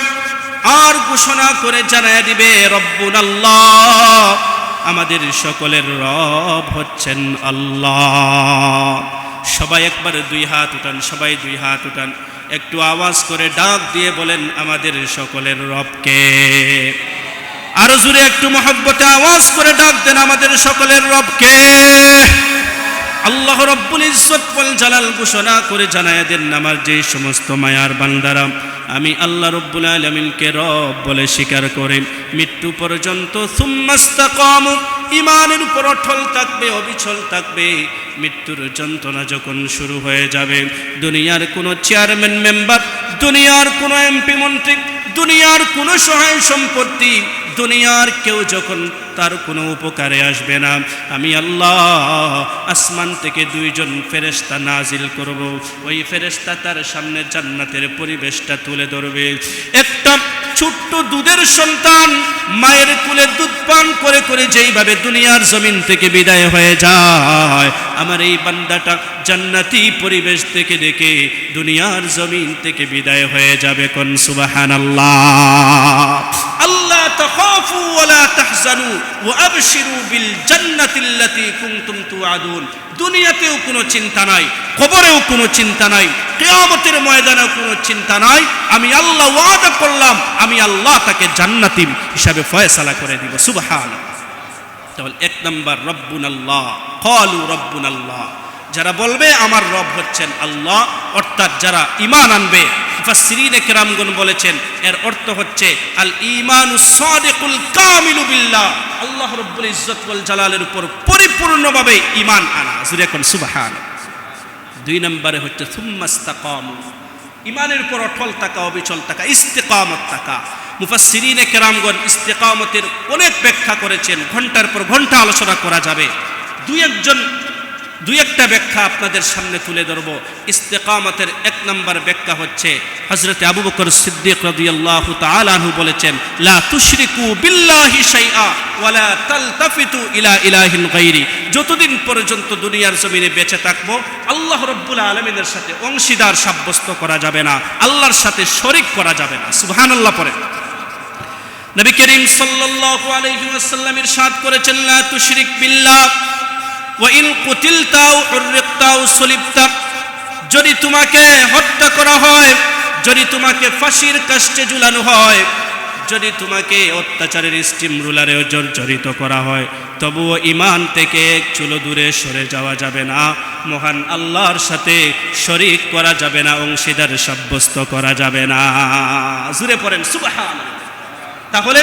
আর ঘোষণা করে জানায় দিবে রব্বুনাল্লাহ, আমাদের সকলের রব হচ্ছেন আল্লাহ। সবাই একবার দুই হাত উঠান, সবাই দুই হাত উঠান, একটু আওয়াজ করে ডাক দিয়ে বলেন আমাদের সকলের রবকে। আরো জোরে একটু মহব্বতে আওয়াজ করে ডাক দেন আমাদের সকলের রবকে। আল্লাহ রাব্বুল ইজ্জত ওয়াল জালাল ঘোষণা করে জানায় দেন, আমার যে সমস্ত মায়ার বান্দারা আমি আল্লাহ রাব্বুল আলামিনকে রব বলে স্বীকার করে মৃত্যু পর্যন্ত সুম্মাস্তাকামু, ঈমানের উপর অটল থাকবে, অবিচল থাকবে, মৃত্যুর যন্ত্রণা যখন শুরু হয়ে যাবে, দুনিয়ার কোনো চেয়ারম্যান মেম্বার, দুনিয়ার কোনো এমপি মন্ত্রী, দুনিয়ার কোনো সহায় সম্পত্তি, দুনিয়ার কেউ যখন তার কোনো উপকারে আসবে না, আমি আল্লাহ আসমান থেকে দুইজন ফেরেশতা নাজিল করব। ওই ফেরেশতা তার সামনে জান্নাতের পরিবেশটা তুলে ধরবে। একটা ছোট্ট দুধের সন্তান মায়ের কোলে দুধ পান করে করে যেইভাবে দুনিয়ার জমিন থেকে বিদায় হয়ে যায়, আমার এই বান্দাটা জান্নাতি পরিবেশ থেকে দেখে দুনিয়ার জমিন থেকে বিদায় হয়ে যাবে। কোন সুবহানাল্লাহ। আল্লাহ তাখাফু ওয়া লা তাহজানু ওয়া আবশিরু বিল জান্নাতিল্লাতী কুনতুম তুআদুন। দুনিয়াতেও কোনো চিন্তা নাই, কবরেও কোনো চিন্তা নাই, কিয়ামতের ময়দানেও কোনো চিন্তা নাই। আমি আল্লাহ ওয়াদা করলাম, আমি আল্লাহ তাকে জান্নাতি হিসাবে ফয়সালা করে দিব। সুবহানাল্লাহ। তাহলে এক নাম্বার রব্বুনাল্লাহ, ক্বালু রব্বুনাল্লাহ, যারা বলবে আমার রব হচ্ছেন আল্লাহ, অর্থাৎ যারা ঈমান আনবে, মুফাসসিরিনে কেরামগণ বলেছেন এর অর্থ হচ্ছে আল ঈমানুস সাদিকুল কামিলু বিল্লাহ, আল্লাহ রাব্বুল ইজ্জত ওয়াল জালালের উপর পরিপূর্ণভাবে ঈমান আনা। জুরে কোন সুবহানাল্লাহ। দুই নম্বরে হচ্ছে সুম্মাস্তাকামু, ঈমানের উপর অটল থাকা, অবিচল থাকা, ইস্তিকামত থাকা। মুফাসসিরিনে কেরামগণ ইস্তিকামতের অনেক ব্যাখ্যা করেছেন, ঘন্টার পর ঘন্টা আলোচনা করা যাবে। দুই একজন দুই একটা ব্যাখ্যা আপনাদের সামনে তুলে ধরব। ইস্তেকামতের এক নম্বর ব্যাখ্যা হচ্ছে হযরত আবু বকর সিদ্দিক রাদিয়াল্লাহু তাআলা আনহু বলেছেন, লা তুশরিকু বিল্লাহি শাইআ ওয়া লা তালতাফিতু ইলা ইলাহিন গায়রি। যতদিন পর্যন্ত দুনিয়ার জমিনে বেঁচে থাকবো আল্লাহ রাব্বুল আলামিনের সাথে অংশীদার সাব্যস্ত করা যাবে না, আল্লাহর সাথে শরীক করা যাবে না। সুবহানাল্লাহ পড়ে। নবী করিম সাল্লাল্লাহু আলাইহি ওয়াসাল্লাম ইরশাদ করেছেন, লা তুশরিক বিল্লাহ ওয়া ইন কুতিলতা আও উররিকতা আও সুলিবতা। যদি তোমাকে হত্যা করা হয়, যদি তোমাকে ফাঁসির কাস্টে ঝুলানো হয়, যদি তোমাকে অত্যাচারের স্টিম রুলারে জর্জরিত করা হয়, তবুও ঈমান থেকে এক চুলো দূরে সরে যাওয়া যাবে না, মহান আল্লাহর সাথে শরীক করা যাবে না, অংশীদার সাব্যস্ত করা যাবে না। জোরে পড়েন সুবহানাল্লাহ। তাহলে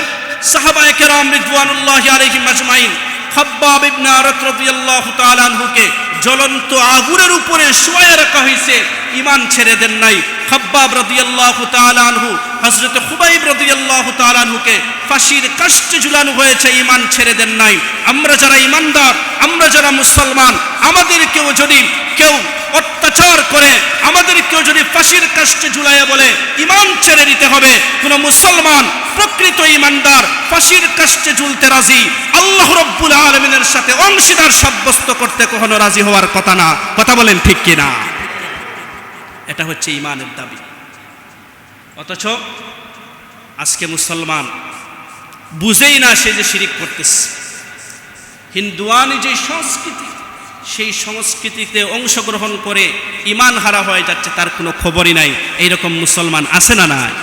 সাহাবায়ে কেরাম রিদওয়ানুল্লাহি আলাইহিম আজমাইন খাব্বাব ইবনে আরাত রাদিয়াল্লাহু তাআলা আনহুকে জ্বলন্ত আগুনের উপরে শুয়ায়ে রাখা হয়েছে, ঈমান ছেড়ে দেন নাই। খাব্বাব রাদিয়াল্লাহু তাআলা আনহু হযরত খুবাইব রাদিয়াল্লাহু তাআলা আনহুকে ফাঁসির কাস্টে ঝুলানো হয়েছে, ঈমান ছেড়ে দেন নাই। আমরা যারা ঈমানদার, আমরা যারা মুসলমান, আমাদেরকেও যদি কেউ অত্যাচার করে, আমাদেরকেও যদি ফাঁসির কাস্টে ঝুলাইয়া বলে ঈমান ছেড়ে দিতে হবে, কোন মুসলমান প্রকৃত ঈমানদার ফাঁসির কাস্টে ঝুলতে রাজি, আল্লাহ রাব্বুল আলামিনের সাথে অংশীদার সাব্যস্ত করতে কখনো রাজি হওয়ার কথা না। কথা বলেন ঠিক কিনা? এটা হচ্ছে ঈমানের দাবি। অথচ আজকে মুসলমান বুঝেই না সে যে শিরিক করতেছে। হিন্দুয়ানি যে সংস্কৃতি, সেই সংস্কৃতিতে অংশগ্রহণ করে ঈমান হারা হয়ে যাচ্ছে, তার কোনো খবরই নাই। এইরকম মুসলমান আছে না নাই?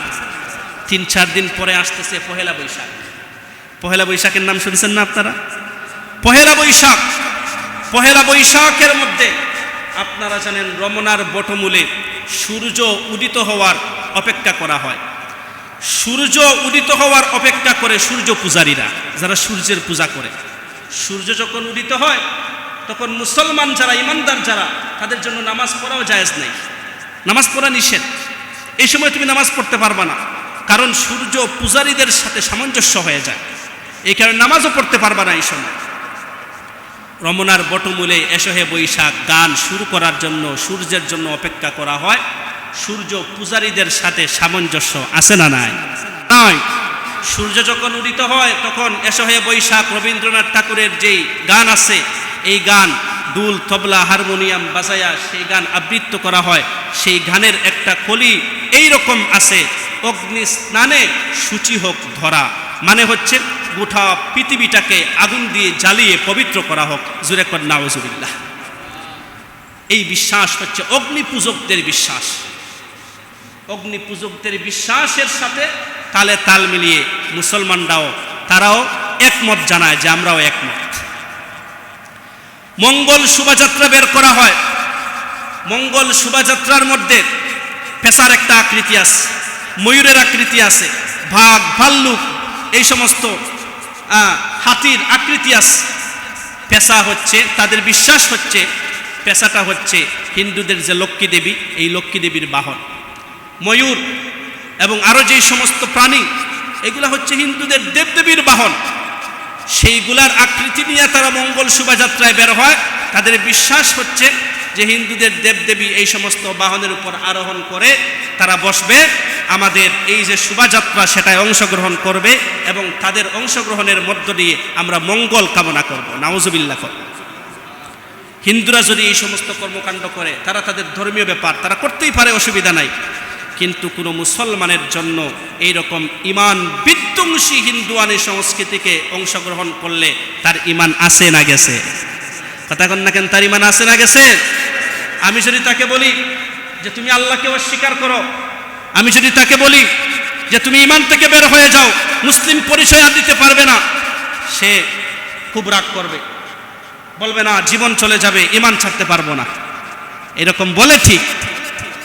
3-4 দিন পরে আসতেছে পহেলা বৈশাখ। পহেলা বৈশাখের নাম শুনছেন না আপনারা? পহেলা বৈশাখ, পহেলা বৈশাখের মধ্যে আপনারা জানেন রমনার বটমূলে সূর্য উদিত হওয়ার অপেক্ষা করা হয়। সূর্য উদিত হওয়ার অপেক্ষা করে সূর্য পূজারীরা, যারা সূর্যের পূজা করে। সূর্য যখন উদিত হয় তখন মুসলমান যারা, ঈমানদার যারা, তাদের জন্য নামাজ পড়াও জায়েজ নেই, নামাজ পড়া নিষেধ। এই সময় তুমি নামাজ পড়তে পারবা না, কারণ সূর্য পূজারীদের সাথে সামঞ্জস্য হয়ে যায়, এই কারণে নামাজও পড়তে পারবা না এই সময়। রমনার বটমূলে এসহে বৈশাখ গান শুরু করার জন্য সূর্যের জন্য অপেক্ষা করা হয়। সূর্য পূজারীদের সাথে সামঞ্জস্য আছে না নাই? নাই। সূর্য যখন উদিত হয় তখন এসহে বৈশাখ রবীন্দ্রনাথ ঠাকুরের যেই গান আছে, এই গান দুল, তবলা, হারমোনিয়াম বাজায়া সেই গান আবৃত্ত করা হয়। সেই গানের একটা কলি এই রকম আছে, অগ্নি স্নানে সূচি হোক ধরা, মানে হচ্ছে গোটা পৃথিবীটাকে আগুন দিয়ে জ্বালিয়ে পবিত্র করা হোক। জোরে কর নাউজুবিল্লাহ। এই বিশ্বাস হচ্ছে অগ্নি পূজকদের বিশ্বাস। অগ্নি পূজকদের বিশ্বাসের সাথে তালে তাল মিলিয়ে মুসলমানরাও, তারাও একমত জানায় যে আমরাও একমত। মঙ্গল শোভাযাত্রা বের করা হয়। মঙ্গল শোভাযাত্রার মধ্যে পেশার একটা আকৃতি আছে, ময়ূরের আকৃতি আছে, বাঘ, ভাল্লুক, এই সমস্ত হাতির আকৃতি আছে। পেশা হচ্ছে, তাদের বিশ্বাস হচ্ছে পেশাটা হচ্ছে হিন্দুদের যে লক্ষ্মী দেবী, এই লক্ষ্মী দেবীর বাহন। ময়ূর এবং আরও যেই সমস্ত প্রাণী, এগুলা হচ্ছে হিন্দুদের দেবদেবীর বাহন। সেইগুলার আকৃতি নিয়ে তারা মঙ্গল শোভাযাত্রায় বের হয়। তাদের বিশ্বাস হচ্ছে যে হিন্দুদের দেবদেবী এই সমস্ত বাহনের উপর আরোহণ করে তারা বসবে, আমাদের এই যে শোভাযাত্রা সেটায় অংশগ্রহণ করবে এবং তাদের অংশগ্রহণের মধ্য দিয়ে আমরা মঙ্গল কামনা করব। নাউজুবিল্লাহ। হিন্দুরা যদি এই সমস্ত কর্মকাণ্ড করে, তারা তাদের ধর্মীয় ব্যাপার, তারা করতেই পারে, অসুবিধা নাই। কিন্তু কোনো মুসলমানের জন্য এই রকম ঈমান বিধ্বংসী হিন্দুয়ানি সংস্কৃতিকে অংশগ্রহণ করলে তার ঈমান আছে না গেছে? কথা কন না কেন? তার ঈমান আছে না গেছে? আমি যদি তাকে বলি যে তুমি আল্লাহকে অস্বীকার করো, আমি যদি তাকে বলি যে তুমি ঈমান থেকে বের হয়ে যাও, মুসলিম পরিচয় আর দিতে পারবে না, সে খুব রাগ করবে, বলবে না জীবন চলে যাবে, ঈমান ছাড়তে পারবো না। এরকম বলে ঠিক,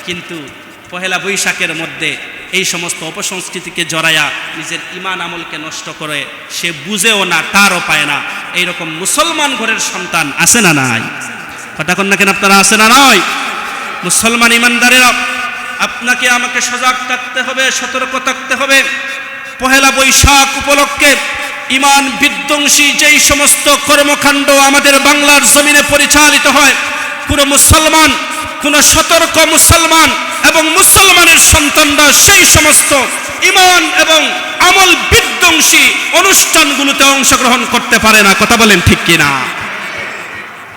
কিন্তু পহেলা বৈশাখের মধ্যে এই সমস্ত অপসংস্কৃতিকে জড়ায়া নিজের ঈমান আমলকে নষ্ট করে, সে বুঝেও না, তারও পায় না। এইরকম মুসলমান ঘরের সন্তান আছে না নাই? কথা কন না কেন আপনারা? আছে না নয়? মুসলমান ঈমানদারেরা, আপনাকে আমাকে সজাগ থাকতে হবে, সতর্ক থাকতে হবে। পহেলা বৈশাখ উপলক্ষে ইমান বিধ্বংসী যেই সমস্ত কর্মকাণ্ড আমাদের বাংলার জমিনে পরিচালিত হয়, কোন মুসলমান, কোন সতর্ক মুসলমান এবং মুসলমানের সন্তানরা সেই সমস্ত ইমান এবং আমল বিধ্বংসী অনুষ্ঠানগুলোতে অংশগ্রহণ করতে পারে না। কথা বলেন ঠিক কিনা?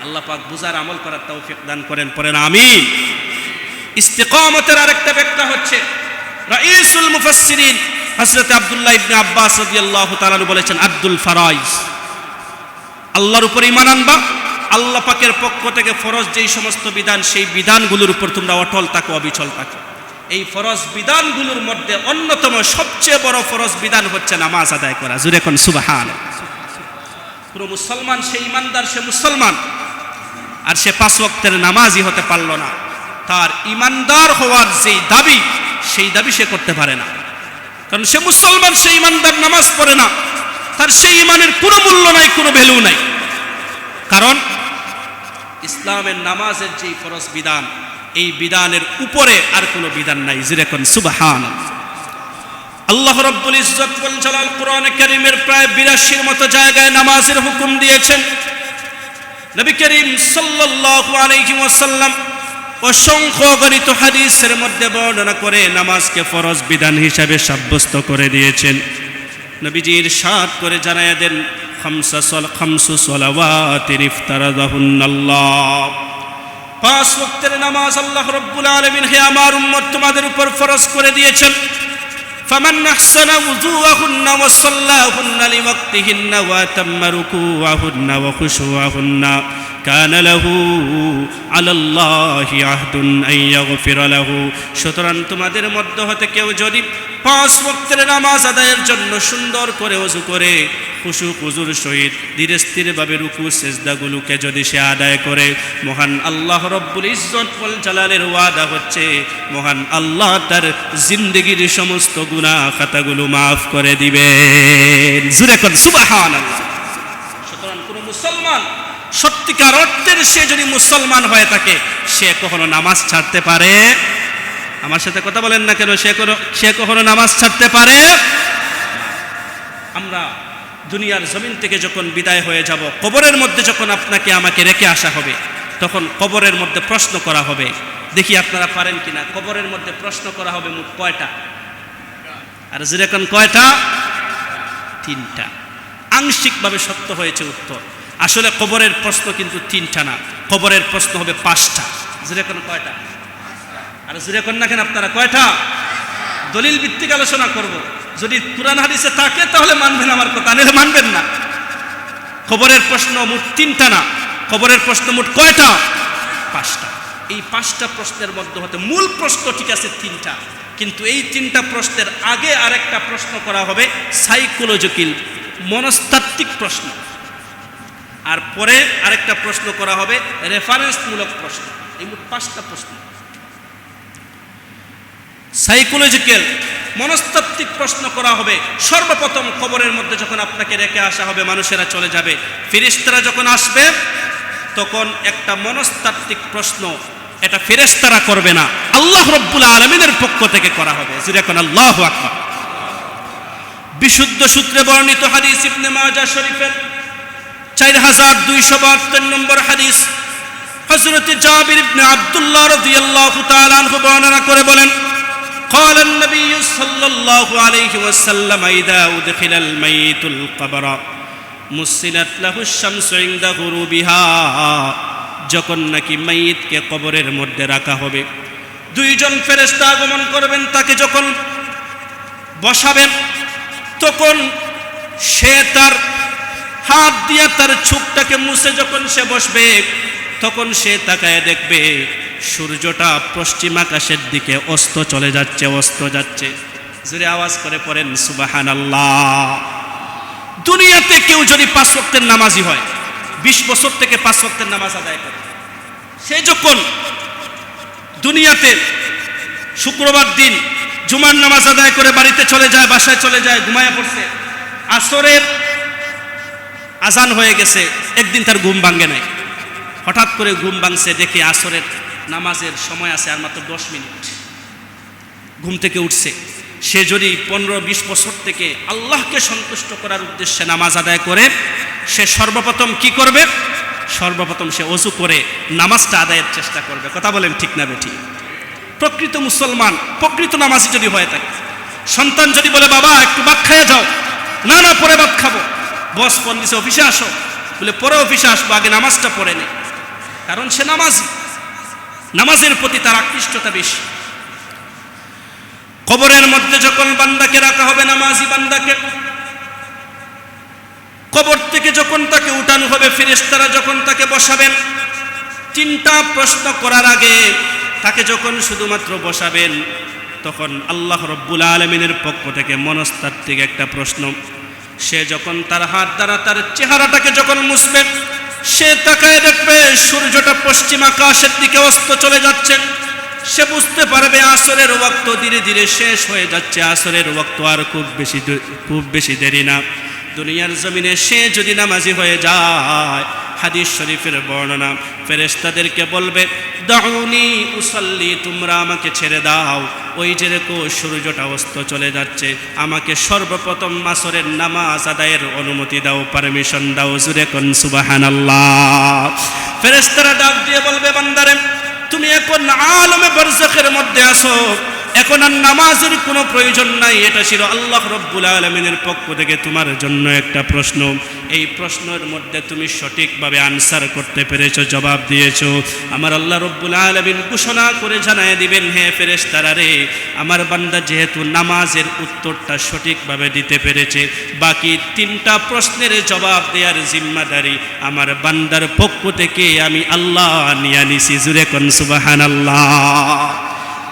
আল্লাহ পাক বুঝার আমল করার তৌফিক দান করেন, পড়েন আমিন। ইস্তিকামতের আরেকটা ব্যাখ্যা হচ্ছে, রাইসুল মুফাসসিরিন হযরত আব্দুল্লাহ ইবনে আব্বাস রাদিয়াল্লাহু তাআলা বলেছেন, আব্দুল ফারাইজ, আল্লাহর উপর ঈমান আনবা, আল্লাহ পাকের পক্ষ থেকে ফরজ যেই সমস্ত বিধান, সেই বিধানগুলোর উপর তোমরা অটল থাকো, অবিচল থাকো। এই ফরজ বিধানগুলোর মধ্যে অন্যতম সবচেয়ে বড় ফরজ বিধান হচ্ছে নামাজ আদায় করা। জোরে কোন সুবহানাল্লাহ। পুরো মুসলমান, সে ঈমানদার, সে মুসলমান, আর সে 5 ওয়াক্তের নামাজই হতে পারল না, তার ঈমানদার হওয়ার যেই দাবি, সেই দাবি সে করতে পারে না। কারণ সে মুসলমান, সে ঈমানদার, নামাজ পড়ে না, তার সেই ঈমানের কোনো মূল্য নাই, কোনো ভ্যালু নাই। কারণ ইসলামের নামাজের যেই ফরজ বিধান, এই বিধানের উপরে আর কোনো বিধান নাই। যেরকম সুবহানাল্লাহ। আল্লাহ রাব্বুল ইজ্জত ওয়াল জালাল কোরআনে কারীমের প্রায় 82 মতো জায়গায় নামাজের হুকুম দিয়েছেন। নবী করিম সাল্লাল্লাহু আলাইহি ওয়াসাল্লাম অসংখ্য গণিত হাদিসের মধ্যে বর্ণনা করে নামাজকে ফরজ বিধান হিসাবে সাব্যস্ত করে দিয়েছেন। নবীজি ইরশাদ করে জানায়া দেন, খামসু সালাওয়াতিন ইফতারাদাহুন্নাল্লাহ, 5 ওয়াক্তের নামাজ আল্লাহ রাব্বুল আলামিন হে আমার উম্মত তোমাদের উপর ফরজ করে দিয়েছেন। ফামান আহসানা উযুআহুন্না ওয়া সাল্লাহুন্না লিওয়াক্তিহিন্না ওয়া তাম্মা রুকুআহুন্না ওয়া খুশুআহুন্না কানা লাহু আলাল্লাহি আহদুন আন ইয়াগফিরা লাহু। সুতরাং তোমাদের মধ্য হতে কেউ যদি 5 ওয়াক্তের নামাজ আদায়ের জন্য সুন্দর করে ওযু করে, খুশু খুজুর সহিত ধীরে স্থিরভাবে রুকু সেজদাগুলোকে যদি সে আদায় করে, মহান আল্লাহ রব্বুল ইজ্জত ওয়াল জালালের ওয়াদা হচ্ছে, মহান আল্লাহ তার জিন্দেগীর সমস্ত গুনাহ খাতাগুলো মাফ করে দিবেন। জোরে কোন সুবহানাল্লাহ। সুতরাং কোন মুসলমান সত্যিকার অর্থের সে যদি মুসলমান হয়ে থাকে, সে কখনো নামাজ ছাড়তে পারে? আমার সাথে কথা বলেন না কেন? সে কখনো নামাজ ছাড়তে পারে? আমরা দুনিয়ার জমিন থেকে যখন বিদায় হয়ে যাব, কবরের মধ্যে যখন আপনাকে আমাকে রেখে আসা হবে, তখন কবরের মধ্যে প্রশ্ন করা হবে। দেখি আপনারা পারেন কিনা। কবরের মধ্যে প্রশ্ন করা হবে মোট কয়টা? আর যেরকম কয়টা? 3টা। আংশিকভাবে সত্য হয়েছে উত্তর। আসলে কবরের প্রশ্ন কিন্তু 3টা না, কবরের প্রশ্ন হবে 5টা। যেরকম কয়টা? আর যেরকম না কেন আপনারা কয়টা? দলিল ভিত্তিক আলোচনা করব। যদি কুরআন হাদিসে থাকে তাহলে মানবেন আমার কথা, নাহলে মানবেন না। কবরের প্রশ্ন মোট 3টা না, কবরের প্রশ্ন মোট কয়টা? 5টা। এই 5টা প্রশ্নের মধ্যে হতে মূল প্রশ্ন ঠিক আছে 3টা, কিন্তু এই 3টা প্রশ্নের আগে আরেকটা প্রশ্ন করা হবে সাইকোলজিক্যাল, মনস্তাত্ত্বিক প্রশ্ন, আর পরে আরেকটা প্রশ্ন করা হবে রেফারেন্সমূলক প্রশ্ন। এই মোট 5টা প্রশ্ন। সাইকোলজিক্যাল, মনস্তাত্ত্বিক প্রশ্ন করা হবে সর্বপ্রথম কবরের মধ্যে যখন আপনাকে রেখে আসা হবে, মানুষেরা চলে যাবে, ফেরেশতারা যখন আসবে, তখন একটা মনস্তাত্ত্বিক প্রশ্ন, এটা ফেরেশতারা করবে না, আল্লাহ রাব্বুল আলামিনের পক্ষ থেকে করা হবে। যেরকম আল্লাহু আকবার। বিশুদ্ধ সূত্রে বর্ণিত হাদিস ইবনে মাজাহ শরীফের 4272 নম্বর হাদিস, হযরত জাবির ইবনে আব্দুল্লাহ রাদিয়াল্লাহু তাআলা আনহু বর্ণনা করে বলেন, قال النبي صلى الله عليه وسلم إذا أدخل الميت القبر مسلت له الشمس عند غروبها। যখন নাকি মাইয়িতকে কবরের মধ্যে রাখা হবে, 2জন ফেরেশতা আগমন করবেন, তাকে যখন বসাবেন, তখন সে তার হাত দিয়ে তার চোখটাকে মুছে যখন সে বসবে, তখন সে তাকায় দেখবে সূর্যটা পশ্চিম আকাশের দিকে অস্ত চলে যাচ্ছে, অস্ত যাচ্ছে। জোরে আওয়াজ করে পড়েন সুবহানাল্লাহ। দুনিয়াতে কেউ যদি 5 ওয়াক্তের নামাজি হয়, 20 বছর থেকে 5 ওয়াক্তের নামাজ আদায় করে, সে যখন দুনিয়াতে শুক্রবার দিন জুমার নামাজ আদায় করে বাড়িতে চলে যায়, বাসায় চলে যায়, ঘুমায় পড়ছে, আসরের আজান হয়ে গেছে, একদিন তার ঘুম ভাঙে নাই, হঠাৎ করে ঘুম ভাঙছে, দেখে আসরের নামাজের সময় আছে আর মাত্র 10 মিনিট। ঘুম থেকে উঠছে, সে যদি 15-20 বছর থেকে আল্লাহকে সন্তুষ্ট করার উদ্দেশ্যে নামাজ আদায় করে, সে সর্বপ্রথম কি করবে? সর্বপ্রথম সে ওযু করে নামাজটা আদায়ের চেষ্টা করবে। কথা বলেন ঠিক না বেঠিক? প্রকৃত মুসলমান, প্রকৃত নামাজি যদি হয়ে থাকে, সন্তান যদি বলে বাবা একটু ভাত খাইয়া যাও, না না পরে ভাত খাবো, বস ফোন দিছে অফিসে আসো, বলে পরে অফিসে আসবো, আগে নামাজটা পড়ে নে। কারণ সে নামাজি, নামাজের প্রতি তার আকৃষ্টতা বেশি। কবরের মধ্যে যখন বান্দাকে রাখা হবে, নামাজি বান্দাকে কবর থেকে যখন তাকে উঠানো হবে, ফেরেশতারা যখন তাকে বসাবেন, 3টা প্রশ্ন করার আগে তাকে যখন শুধুমাত্র বসাবেন, তখন আল্লাহ রব্বুল আলামিনের পক্ষ থেকে মনস্তাত্ত্বিক একটা প্রশ্ন। সে যখন তার হাত দ্বারা তার চেহারাটাকে যখন মুছবে, সে তাকায় দেখবে সূর্যটা পশ্চিম আকাশের দিকে অস্ত চলে যাচ্ছে। সে বুঝতে পারবে আসরের ওয়াক্ত ধীরে ধীরে শেষ হয়ে যাচ্ছে, আসরের ওয়াক্ত আর খুব বেশি দেরি না। দুনিয়ার জমিনে সে যদি নামাজি হয়ে যায়, হাদিস শরীফের বর্ণনা, ফেরেশতাদেরকে বলবে দাউনি উসাল্লি, তোমরা আমাকে ছেড়ে দাও, ওই যে দেখো সূর্যটা অস্ত চলে যাচ্ছে, আমাকে সর্বপ্রথম আসরের নামাজ আদায়ের অনুমতি দাও, পারমিশন দাও। জুরে কোন সুবহানাল্লাহ। ফেরেশতারা ডাক দিয়ে বলবে বান্দারে, তুমি এখন আলমে বারজাখের মধ্যে আছো, এখন আর নামাজের কোনো প্রয়োজন নাই। এটা ছিল আল্লাহ রব্বুল আলামিনের পক্ষ থেকে তোমার জন্য একটা প্রশ্ন। এই প্রশ্নের মধ্যে তুমি সঠিকভাবে আনসার করতে পেরেছো, জবাব দিয়েছো। আমার আল্লাহ রব্বুল আলামিন ঘোষণা করে জানায় দিবেন, হে ফেরেশতারা রে, আমার বান্দা যেহেতু নামাজের উত্তরটা সঠিকভাবে দিতে পেরেছে, বাকি 3টা প্রশ্নের জবাব দেওয়ার জিম্মাদারি আমার বান্দার পক্ষ থেকে আমি আল্লাহ নিয়ে নিছি। জুরে কোন সুবহানাল্লাহ।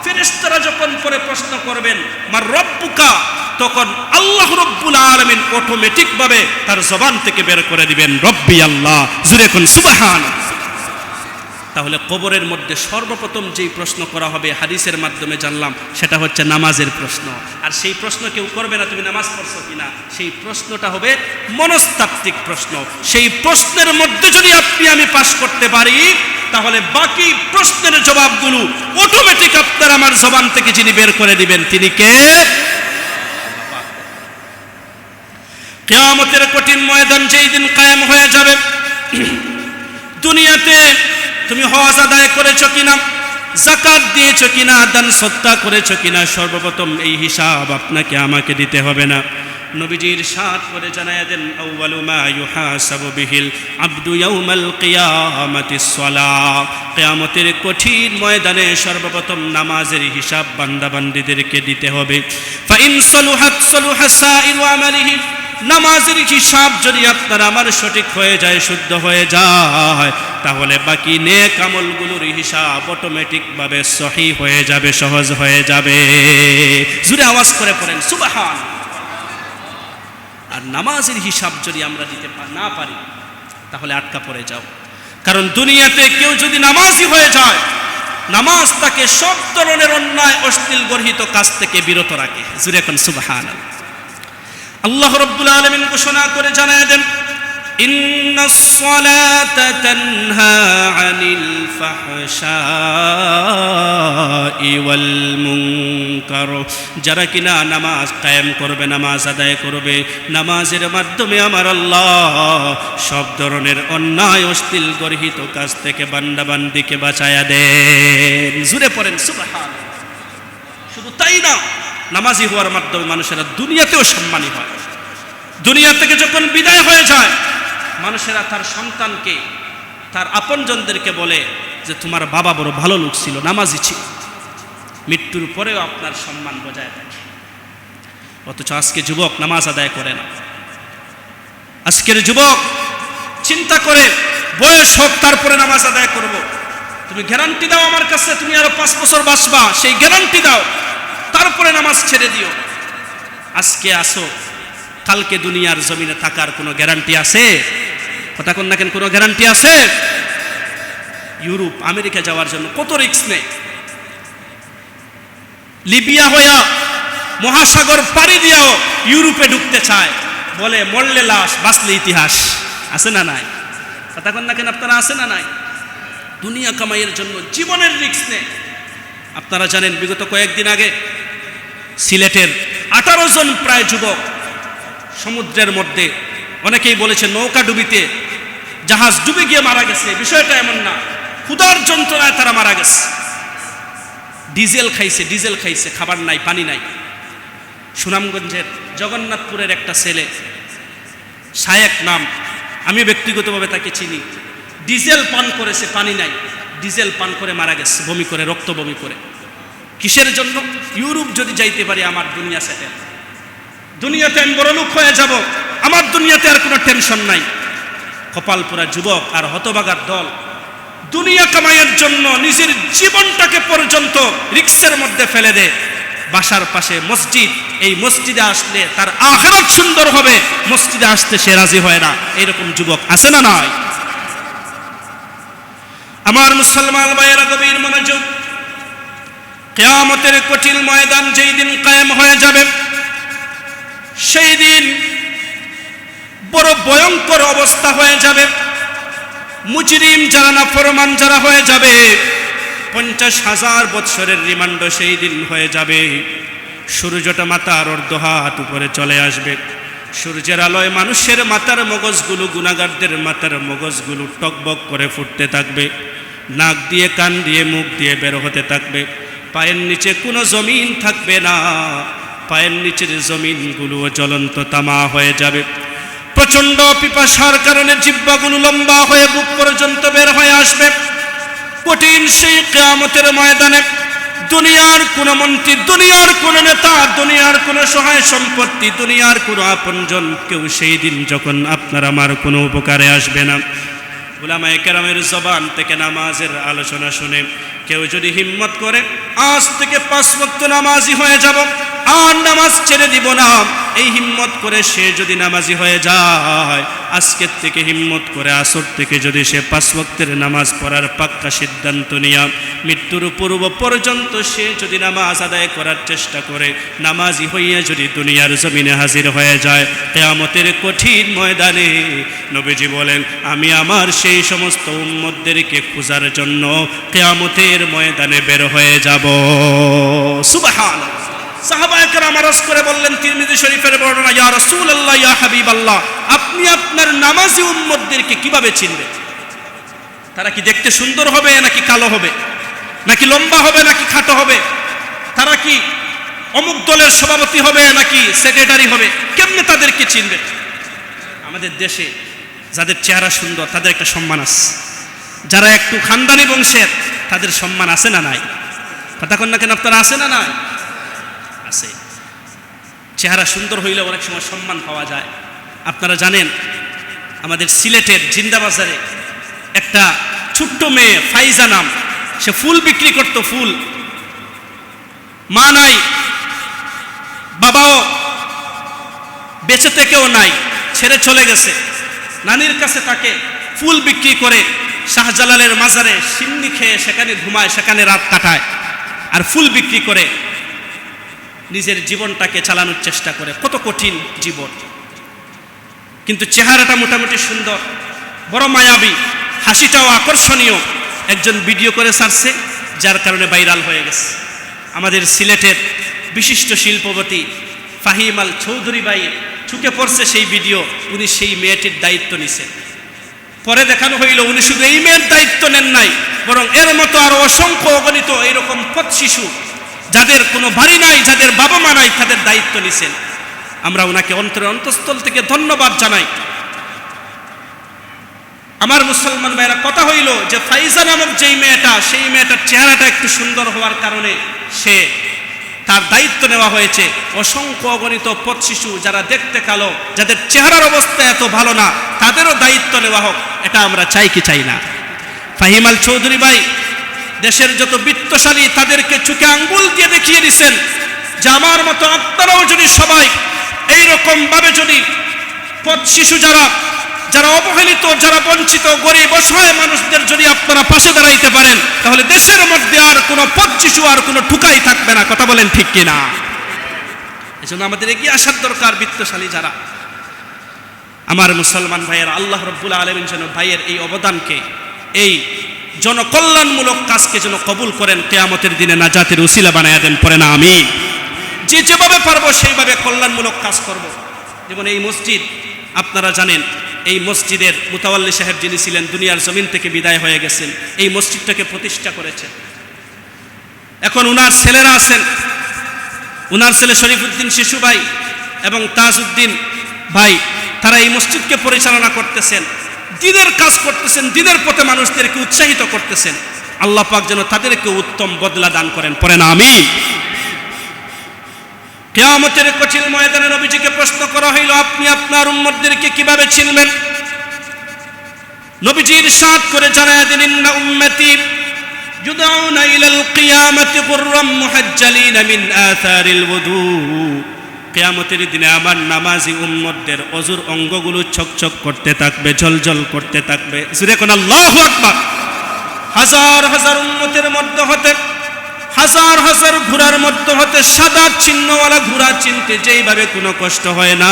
ফেরেশতারা যখন পরে প্রশ্ন করবেন মার রব্বুকা, তখন আল্লাহ রব্বুল আলামিন অটোমেটিক ভাবে তার জবান থেকে বের করে দিবেন রব্বি আল্লাহ। জুরে কোন সুবহানাল্লাহ। তাহলে কবরের মধ্যে সর্বপ্রথম যেই প্রশ্ন করা হবে, হাদিসের মাধ্যমে জানলাম, সেটা হচ্ছে নামাজের প্রশ্ন। আর সেই প্রশ্ন কেউ করবে না তুমি নামাজ পড়ছো কিনা, সেই প্রশ্নটা হবে মনস্তাত্ত্বিক প্রশ্ন। সেই প্রশ্নের মধ্যে যদি আপনি আমি পাশ করতে পারি, তাহলে বাকি প্রশ্নের জবাবগুলো অটোমেটিক আপনার আমার জবান থেকে যিনি বের করে দিবেন তিনি কে? কিয়ামতের কঠিন ময়দান যেই দিন কায়েম হয়ে যাবে, দুনিয়াতে তুমি হজ আদায় করেছো কিনা, যাকাত দিয়েছো কিনা, দান সদকা করেছো কিনা, সর্বপ্রথম এই হিসাব আপনাকে আমাকে দিতে হবে না। নবীজি ইরশাদ করে জানায়া দেন, আউয়ালু মা ইউহাসাবু বিহিল আবদু ইয়াউমাল কিয়ামাতিস সালাহ। কিয়ামতের কঠিন ময়দানে সর্বপ্রথম নামাজের হিসাব বান্দাবান্দীদেরকে দিতে হবে। ফা ইন সালুহাত সালুহা সাইরু আমালিহি, নামাজের হিসাব যদি আপনার আমার সঠিক হয়ে যায়, শুদ্ধ হয়ে যায়, তাহলে বাকি নেক আমলগুলোর হিসাব অটোমেটিকভাবে সহি হয়ে যাবে, সহজ হয়ে যাবে। জোরে আওয়াজ করে পড়েন সুবহান। আর নামাজের হিসাব যদি আমরা দিতে না পারি, তাহলে আটকা পড়ে যাও। কারণ দুনিয়াতে কেউ যদি নামাজি হয়ে যায়, নামাজ তাকে সব ধরনের অন্যায় অশ্লীল গর্হিত কাজ থেকে বিরত রাখে। জোরে কোন সুবহানাল্লাহ। আল্লাহ রাব্বুল আলামিন ঘোষণা করে জানায় দেন, ইন্নাস সালাতা তানহা আনিল ফাহশাই ওয়াল মুনকার। যারা কিনা নামাজ কায়েম করবে, নামাজ আদায় করবে, নামাজের মাধ্যমে আমার আল্লাহ সব ধরনের অন্যায় অশ্লীল গর্হিত কাজ থেকে বান্দাবান্দিকে বাঁচায়া দেন। জুড়ে পড়েন সুবহানাল্লাহ। শুধু তাই না, নামাজি হওয়ার মাধ্যমে মানুষেরা দুনিয়াতেও সম্মানী হয়। দুনিয়া থেকে যখন বিদায় হয়ে যায়, মানুষেরা তার সন্তানকে, তার আপনজনদেরকে বলে যে তোমার বাবা বড় ভালো লোক ছিল, নামাজি ছিল। মৃত্যুর পরেও আপনার সম্মান বজায় থাকে। অথচ আজকে যুবক নামাজ আদায় করে না। আজকের যুবক চিন্তা করে বয়স হোক তারপরে নামাজ আদায় করব। তুমি গ্যারান্টি দাও আমার কাছে তুমি আরো 5 বছর বাঁচবা, সেই গ্যারান্টি দাও, তারপরে নামাজ ছেড়ে দিও। আজকে আসো, কালকে দুনিয়ার জমিনে থাকার কোনো গ্যারান্টি আছে? কথা কোন না কেন, কোনো গ্যারান্টি আছে? ইউরোপ আমেরিকা যাওয়ার জন্য কত রিস্ক নেই। লিবিয়া হইয়া মহাসাগর পাড়ি দিয়েও ইউরোপে ঢুকতে চায়, বলে মরলে লাশ, বাঁচলে ইতিহাস। আছে না নাই? কথা কোন না কেন, আপনারা আছে না নাই? দুনিয়া কামাইয়ের জন্য জীবনের রিস্ক নেই। আপনারা জানেন বিগত কয়েকদিন আগে সিলেটের 18 জন প্রায় যুবক সমুদ্রের মধ্যে, অনেকেই বলেছে নৌকা ডুবিতে জাহাজ ডুবে গিয়ে মারা গেছে। বিষয়টা এমন না, ক্ষুধার যন্ত্রণায় তারা মারা গেছে। ডিজেল খাইছে, খাবার নাই, পানি নাই। সুনামগঞ্জের জগন্নাথপুরের একটা ছেলে, শায়েক নাম, আমি ব্যক্তিগতভাবে তাকে চিনি, ডিজেল পান করেছে, পানি নাই, ডিজেল পান করে মারা গেছে, বমি করে, রক্ত বমি করে। কিসের জন্য? ইউরোপ যদি যাইতে পারি আমার দুনিয়া সেটেল, দুনিয়াতে আমি বড় লোক হয়ে যাব, আমার দুনিয়াতে আর কোনো টেনশন নাই। কপাল পোড়া যুবক আর হতভাগার দল দুনিয়া কামাইয়ের জন্য নিজের জীবনটাকে পর্যন্ত রিস্কের মধ্যে ফেলে দেয়। বাসার পাশে মসজিদ, এই মসজিদে আসলে তার আখিরাত সুন্দর হবে, মসজিদে আসতে সে রাজি হয় না। এরকম যুবক আছে না নাই? আমার মুসলমান ভাইয়েরা গভীর মনোযোগ। কিয়ামতের কঠিন ময়দান যেই দিন কায়েম হয়ে যাবে, সেই দিন বড় ভয়ঙ্কর অবস্থা হয়ে যাবে। মুজরিম যারা, নাফরমান যারা হয়ে যাবে, 50,000 বৎসরের রিমান্ড সেই দিন হয়ে যাবে। সূর্যটা মাথার অর্ধ হাত উপরে চলে আসবে। সূর্যের আলোয় মানুষের মাথার মগজগুলো, গুনাহগারদের মাথার মগজগুলো টকবক করে ফুটতে থাকবে। নাক দিয়ে, কান দিয়ে, মুখ দিয়ে বের হতে থাকবে। পায়ের নিচে কোনো জমিন থাকবে না, পায়ের নিচের জমিনগুলো জ্বলন্ত তামা হয়ে যাবে। প্রচণ্ড পিপাসার কারণে জিহ্বাগুলো লম্বা হয়ে বুক পর্যন্ত বের হয়ে আসবে। কঠিন সেই কিয়ামতের ময়দানে দুনিয়ার কোন মন্ত্রী, দুনিয়ার কোন নেতা, দুনিয়ার কোন সহায় সম্পত্তি, দুনিয়ার কোন আপনজন কেউ সেই দিন যখন আপনার আমার কোনো উপকারে আসবে না। উলামায়ে কেরামের জবান থেকে নামাজের আলোচনা শুনে কেউ যদি হিম্মত করে আজ থেকে 5 ওয়াক্ত নামাজি হয়ে যাব, আর নামাজ ছেড়ে দিব না, এই হিম্মত করে সে যদি নামাজি হয়ে যায়, আজকের থেকে হিম্মত করে আসর থেকে যদি সে 5 ওয়াক্তের নামাজ পড়ার পাক্কা সিদ্ধান্ত নিয়ে মৃত্যুর পূর্ব পর্যন্ত সে যদি নামাজ আদায় করার চেষ্টা করে, নামাজি হইয়া যদি দুনিয়ার জমিনে হাজির হয়ে যায়, কিয়ামতের কঠিন ময়দানে নবীজি বলেন, আমি আমার সেই সমস্ত উম্মতদেরকে খোঁজার জন্য কিয়ামতের ময়দানে বের হয়ে যাব। সুবহানাল্লাহ। সাহাবায়ে কেরাম আরজ করে বললেন, তিরমিজি শরীফের বর্ণনা, ইয়া রাসূলুল্লাহ, ইয়া হাবিবাল্লাহ, আপনি আপনার নামাজি উম্মতদেরকে কিভাবে চিনবেন? তারা কি দেখতে সুন্দর হবে নাকি কালো হবে, নাকি লম্বা হবে নাকি খাটো হবে? তারা কি অমুক দলের সভাপতি হবে নাকি সেক্রেটারি হবে? কেমনে তাদেরকে চিনবেন? আমাদের দেশে যাদের চেহারা সুন্দর তাদের একটা সম্মান আছে, যারা একটু খানদানি বংশের তাদের সম্মান আছে না নাই? কথা কন না কেন আপনারা? আছে না নাই? আছে। চেহারা সুন্দর হইলে অনেক সময় সম্মান পাওয়া যায়। আপনারা জানেন আমাদের সিলেটের জিন্দাবাজারে একটা ছোট্ট মেয়ে ফাইজা নাম, সে ফুল বিক্রি করত। ফুল, মা নাই, বাবাও বেঁচে থেকেও নাই, ছেড়ে চলে গেছে, নানির কাছে তাকে ফুল বিক্রি করে শাহজালালের মাজারে সিন্নি খেয়ে সেখানে ঘুমায়, সেখানে রাত কাটায়, আর ফুল বিক্রি করে নিজের জীবনটাকে চালানোর চেষ্টা করে। কত কঠিন জীবন, কিন্তু চেহারাটা মোটামুটি সুন্দর, বড় মায়াবী, হাসিটাও আকর্ষণীয়। একজন ভিডিও করে ছাড়ছে, যার কারণে ভাইরাল হয়ে গেছে। আমাদের সিলেটের বিশিষ্ট শিল্পপতি ফাহিম আল চৌধুরী ভাই চুকে পড়ছে সেই ভিডিও, উনি সেই মেয়েটির দায়িত্ব নিছেন। পরে দেখানো হইল উনি শুধু এই মেয়ের দায়িত্ব নেন নাই, বরং এর মতো আরো অসংখ্য অগণিত এরকম পথ শিশু যাদের কোনো বাড়ি নাই, যাদের বাবা মা নাই, তাদের দায়িত্ব নিছেন। আমরা ওনাকে অন্তরের অন্তঃস্থল থেকে ধন্যবাদ জানাই। আমার মুসলমান ভাইরা, কথা হইল যে ফাইজা নামক যেই মেয়েটা, সেই মেয়েটার চেহারাটা একটু সুন্দর হওয়ার কারণে সে তার দায়িত্ব নেওয়া হয়েছে। অসংখ্য অগণিত পথ শিশু যারা দেখতে কালো, যাদের চেহারার অবস্থা এত ভালো না, তাদেরও দায়িত্ব নেওয়া হোক, এটা আমরা চাই কি চাই না? ফাহিম আল চৌধুরী ভাই দেশের যত বিত্তশালী তাদেরকে চোখে আঙ্গুল দিয়ে দেখিয়ে দিচ্ছেন যে আমার মতো আপনারাও যদি সবাই এইরকম ভাবে যদি পথ শিশু যারা যারা অবহেলিত, যারা বঞ্চিত, গরিব, অসহায় মানুষদের যদি আপনারা পাশে দাঁড়াইতে পারেন, তাহলে দেশের মধ্যে আর কোনো পথ শিশু, আর কোনো ঠুকাই থাকবে না। কথা বলেন ঠিক কিনা? এজন্য আমাদের এগিয়ে আসার দরকার। বিত্তশালী যারা, আমার মুসলমান ভাইয়ের, আল্লাহ রাব্বুল আলামিন যেন ভাইয়ের এই অবদানকে, এই জনকল্যাণমূলক কাজকে যেন কবুল করেন, কিয়ামতের দিনে নাজাতের উসিলা বানায়া দেন। পড়ে না আমিন। যে যেভাবে পারবো সেইভাবে কল্যাণমূলক কাজ করব। যেমন এই মসজিদ আপনারা জানেন, এই মসজিদের মুতাওয়াল্লি সাহেব যিনি ছিলেন দুনিয়ার জমিন থেকে বিদায় হয়ে গেছেন, এই মসজিদটাকে প্রতিষ্ঠা করেছেন। এখন উনার ছেলেরা আছেন, উনার ছেলে শরীফউদ্দিন শিশু ভাই এবং তাজউদ্দিন ভাই, তারা এই মসজিদকে পরিচালনা করতেছেন, দ্বীনের কাজ করতেছেন, দ্বীনের পথে মানুষদেরকে উৎসাহিত করতেছেন। আল্লাহ পাক যেন তাদেরকে উত্তম বদলা দান করেন, পড়েন আমিন। কিয়ামতের কঠিন ময়দানে নবীজিকে প্রশ্ন করা হইল, আপনি আপনার উম্মতদেরকে কিভাবে চিনবেন? নবীজি ইরশাদ করে জানায় দেন, ইন্না উম্মতি يدعون إلى القيامة غرا محجلين من آثار الوضوء। কিয়ামতের দিনে আমার নামাজি উম্মতদের অজুর অঙ্গগুলো চকচক করতে থাকবে, ঝলঝল করতে থাকবে। জোরে কোন আল্লাহু আকবার। হাজার হাজার উম্মতের মধ্যে হতে, হাজার হাজার ঘোড়ার মধ্যে হতে সাদা চিহ্নওয়ালা ঘোড়া চিনতে যেইভাবে কোনো কষ্ট হয় না,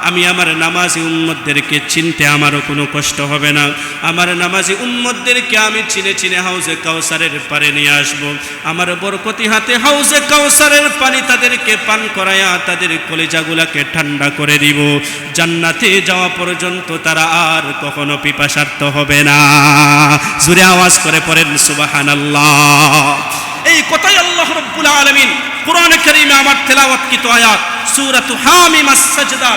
আমি আমার নামাজি উম্মতদেরকে চিনতে আমারও কোনো কষ্ট হবে না। আমার নামাজি উম্মতদেরকে আমি চিনে চিনে হাউজে কাউসারের পারে নিয়ে আসব। আমার বরকতি হাতে হাউজে কাউসারের পানি তাদেরকে পান করায়া তাদের কলিজাগুলাকে ঠান্ডা করে দিব। জান্নাতে যাওয়া পর্যন্ত তারা আর কখনো পিপাসার্ত হবে না। জোরে আওয়াজ করে পড়েন সুবহানাল্লাহ। এই কথাই আল্লাহ রাব্বুল আলামিন কোরআনে কারীমে আমার তেলাওয়াতকৃত আয়াত সূরাতু হামিম আস-সাজদা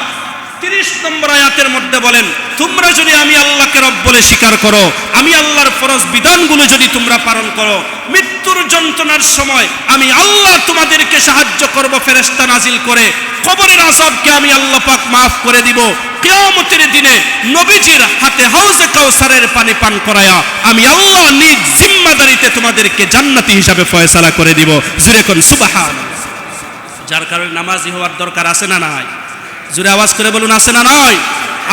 30 নম্বর আয়াতের মধ্যে বলেন, তোমরা যদি আমি আল্লাহকে রব বলে স্বীকার করো, আমি আল্লাহর ফরজ বিধানগুলো যদি তোমরা পালন করো, মৃত্যুর যন্ত্রণার সময় আমি আল্লাহ তোমাদেরকে সাহায্য করব ফেরেশতা নাজিল করে, কবরের আযাবকে আমি আল্লাহ পাক মাফ করে দিব। কিয়ামতের দিনে নবীজির হাতে হাউজে কাউসারের পানি পান করায়া আমি আল্লাহ নিজ জিম্মাদারিতে তোমাদেরকে জান্নাতি হিসাবে ফয়সালা করে দিব। জোরে কোন সুবহানাল্লাহ। যার কারণে নামাজি হওয়ার দরকার আছে না নাই? জোরে আওয়াজ করে বলুন, আছে না নয়?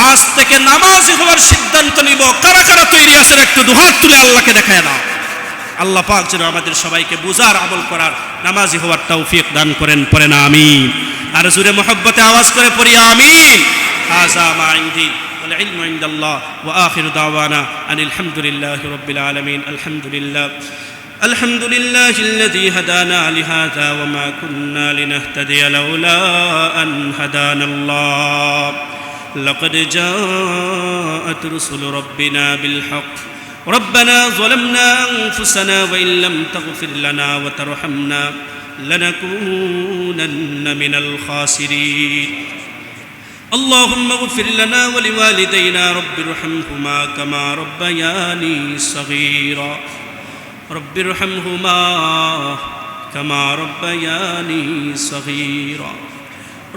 আজ থেকে নামাজি হওয়ার সিদ্ধান্ত নিব। কারা কারা তৈরি আছেন একটু দুহাত তুলে আল্লাহকে দেখায় না। আল্লাহ পাক যেন আমাদের সবাইকে বুঝার, আমল করার, নামাজি হওয়ার তৌফিক দান করেন, পড়েন আমিন। আর জোরে মুহাব্বতে আওয়াজ করে পড়ি আমিন। হাযা মা ইনদি ওয়াল ইলমু ইনদাল্লাহ ওয়া আখিরু দাওয়ানা আনিল হামদুলিল্লাহি রাব্বিল আলামিন। আলহামদুলিল্লাহ الحمد لله الذي هدانا لهذا وما كنا لنهتدي لولا أن هدانا الله لقد جاءت رسل ربنا بالحق ربنا ظلمنا أنفسنا وإن لم تغفر لنا وترحمنا لنكونن من الخاسرين اللهم اغفر لنا ولوالدينا رب ارحمهما كما ربياني صغيرا رب ارحمهما كما ربياني صغيرا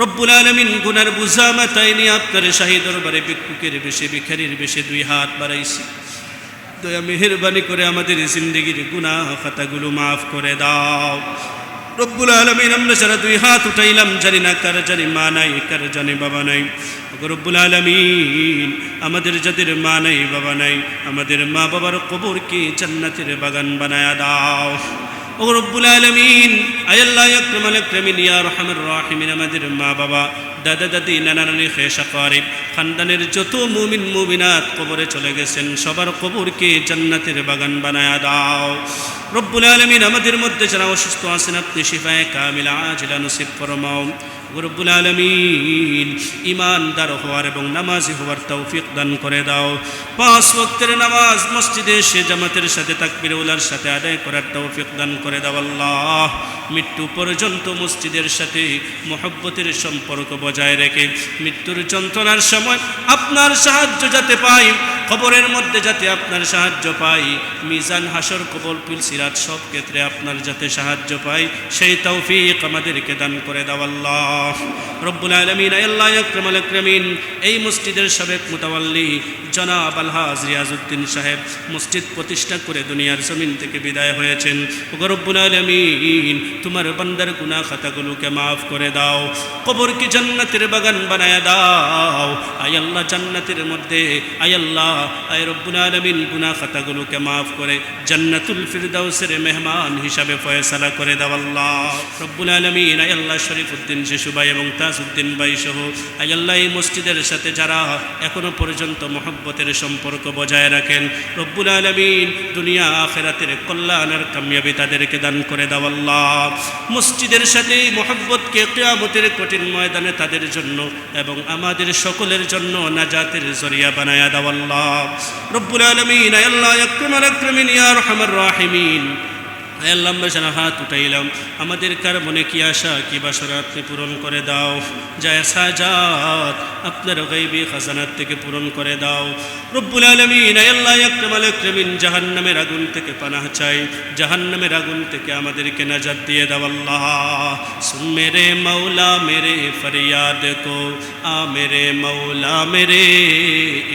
রব্বুল আলামিন গুনার বোঝা মাথায় নিয়ে আপনার শাহী দরবারে ভিক্ষুকের বেশে, ভিখারির বেশে দুই হাত বাড়াইছি। দয়া মেহেরবানি করে আমাদের জিন্দেগির গুনাহ খাতাগুলো মাফ করে দাও। রব্বুল আলামিন আমরা যারা দুই হাত উঠাইলাম, জানি না কার জানি মা নাই, কার জানি বাবা নাই। রব্বুল আলামিন আমাদের যাদের মা নাই, বাবা নাই, আমাদের মা বাবার কবরকে জান্নাতের বাগান বানায়া দাও। ও রব্বুল আলামিন, আয় আল্লাহ আকরামুল আকরামিন ইয়া আরহামার রাহিমিন, আমাদের মা বাবা, দাদা দাদি, নানা নানি, খেশ আকারিব, খানদানের যত মুমিন মুমিনাত কবরে চলে গেছেন সবার কবরকে জান্নাতের বাগান বানায়া দাও। রব্বুল আলামিন আমাদের মধ্যে যারা অসুস্থ আছেন আপনি শিফায়ে কামিলা আজিলা নসিব ফরমাও। রব্বুল আলামিন ঈমানদার হওয়ার এবং নামাজি হওয়ার তৌফিক দান করে দাও। 5 ওয়াক্তের নামাজ মসজিদে এসে জামাতের সাথে তাকবীর উলার সাথে আদায় করার তৌফিক দান করে দাও। আল্লাহ মৃত্যু পর্যন্ত মসজিদের সাথে মহব্বতের সম্পর্ক বজায় রেখে মৃত্যুর যন্ত্রণার সময় আপনার সাহায্য যাতে পাই, কবরের মধ্যে যাতে আপনার সাহায্য পাই, মিজান হাসর কবর পিল সিরাত সব ক্ষেত্রে আপনার যাতে সাহায্য পাই, সেই তৌফিক আমাদেরকে দান করে দাও। আল্লাহ রব্বুল আলামিন, আল্লাহ আকরামুল আকরামিন, এই মসজিদের সাবেক মুতাওয়াল্লি জনাব আলহাজ রিয়াজউদ্দিন সাহেব মসজিদ প্রতিষ্ঠা করে দুনিয়ার জমিন থেকে বিদায় হয়েছেন। রব্বুল আলামিন তোমার বান্দার গুনাহ খাতাগুলোকে মাফ করে দাও, কবরকে জান্নাতের বাগান বানায়া দাও। আয় আল্লাহ জান্নাতের মধ্যে, আয় আল্লাহ আয় রব্বুল আলামিন গুনাহ খাতাগুলোকে মাফ করে জান্নাতুল ফিরদাউসের মেহমান হিসাবে ফয়সালা করে দাও আল্লাহ রব্বুল আলামিন। আয় আল্লাহ শরীফউদ্দিন শিশু ভাই এবং তাজউদ্দিন ভাই সহ আয় আল্লাহ এই মসজিদের সাথে যারা এখনো পর্যন্ত মহব্বতের সম্পর্ক বজায় রাখেন রব্বুল আলামিন দুনিয়া আখিরাতের কল্যাণ আর কামিয়াবি তাদেরকে দান করে দাও আল্লাহ। মসজিদের সাথে মহব্বতকে কিয়ামতের কঠিন ময়দানে তাদের জন্য এবং আমাদের সকলের জন্য নাজাতের জরিয়া বানায়া দাও আল্লাহ রব্বুল আলামিন। আয় আল্লাহ আকরামাল আকরামিন ইয়া আরহামার রাহিমিন। আয় আল্লাহ আমরা যারা হাত উঠাইলাম আমাদের কার মনে কি আশা কি বাসনা আপনি পূরণ করে দাও, যায় সাজাত আপনার গায়বী খাজানাত থেকে পূরণ করে দাও রব্বুল আলামিন। আয় আল্লাহ আকরামাল আকরামিন জাহান্নামের আগুন থেকে পানাহ চাই, জাহান্নামের আগুন থেকে আমাদেরকে নাজাত দিয়ে দাও আল্লাহ। সুন মেরে মৌলা মেরে ফরিয়াদ কো, আ মেরে মৌলা মেরে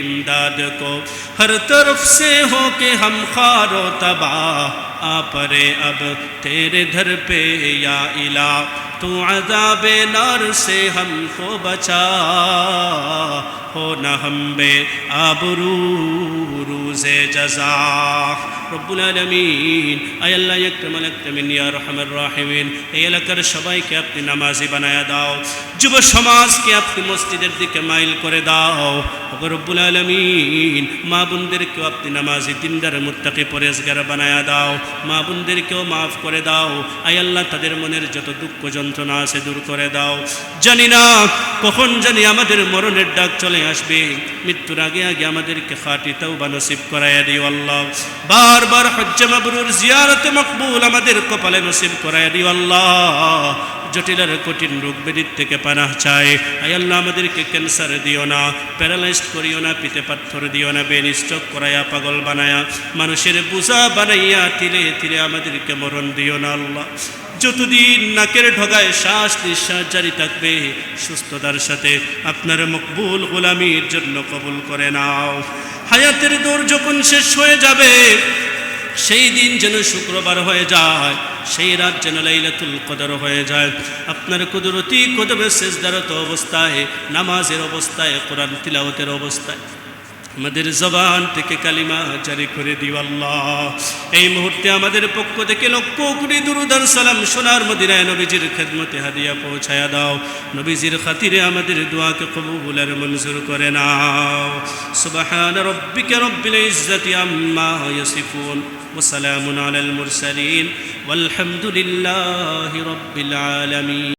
ইমদাদ কো, हर तरफ से हो के हम खारो तबाह, आ परे अब तेरे दर पे या इला, तू अज़ाबे नार से हमको बचा, हो न हम बे आबरू रोज़े जज़ा রব্বুল আলামিন। আয় আল্লাহ আকরামাল আকরামিন ইয়া আরহামার রাহিমিন এই এলাকার সবাইকে আপনি নামাজি বানায়া দাও, যুব সমাজকে আপনি মসজিদের দিকে মাইল করে দাও রব্বুল আলামিন। মা বোনদেরকেও আপনি নামাজি দিনদার মুত্তাকি পরেজগার বানায়া দাও, মা বোনদেরকেও মাফ করে দাও। আয় আল্লাহ তাদের মনের যত দুঃখ যন্ত্রণা আছে দূর করে দাও। জানি না কখন জানি আমাদের মরণের ডাক চলে আসবে, মৃত্যুর আগে আগে আমাদেরকে খাঁটি তওবা নসিব করায়া দিও আল্লাহ। বারবার হজ্জ মাবরুর জিয়ারত মকবুল আমাদের কপালে নসিব করায়া দিও আল্লাহ। জটিল আর কঠিন রোগ ব্যাধির থেকে পানাহ চাই। আয় আল্লাহ আমাদেরকে ক্যান্সার দিও না, প্যারালাইজড করিও না, পিতে পাথর দিও না, ব্রেন স্ট্রোক করায়া পাগল বানায়া মানুষের বোঝা বানাইয়া তিলে তিলে আমাদেরকে মরণ দিও না আল্লাহ। যতদিন নাকের ঢোকায় শ্বাস নিঃশ্বাস জারি থাকবে সুস্থতার সাথে আপনার মকবুল গোলামির জন্য কবুল করে নাও। হায়াতের দৌড় যখন শেষ হয়ে যাবে সেই দিন যেন শুক্রবার হয়ে যায়, সেই রাত যেন লাইলাতুল কদর হয়ে যায়। আপনার কুদরতি কদমে সেজদারত অবস্থায়, নামাজের অবস্থায়, কোরআন তিলাওয়াতের অবস্থায় আমাদের জবান থেকে কালিমা জারি করে দিও আল্লাহ। এই মুহূর্তে আমাদের পক্ষ থেকে লক্ষ কোটি দুরূদ আর সালাম সোনার মদিনায় নবীজির খেদমতে হাদিয়া পৌঁছায়া দাও। নবীজির খাতিরে আমাদের দোয়াকে কবুল আর মঞ্জুর করে নাও। সুবহান রাব্বিকা রব্বিল ইজ্জাতি আম্মা ইয়াসিফুন ওয়া সালামুন আলাল মুরসালিন ওয়ালহামদুলিল্লাহি রাব্বিল আলামিন।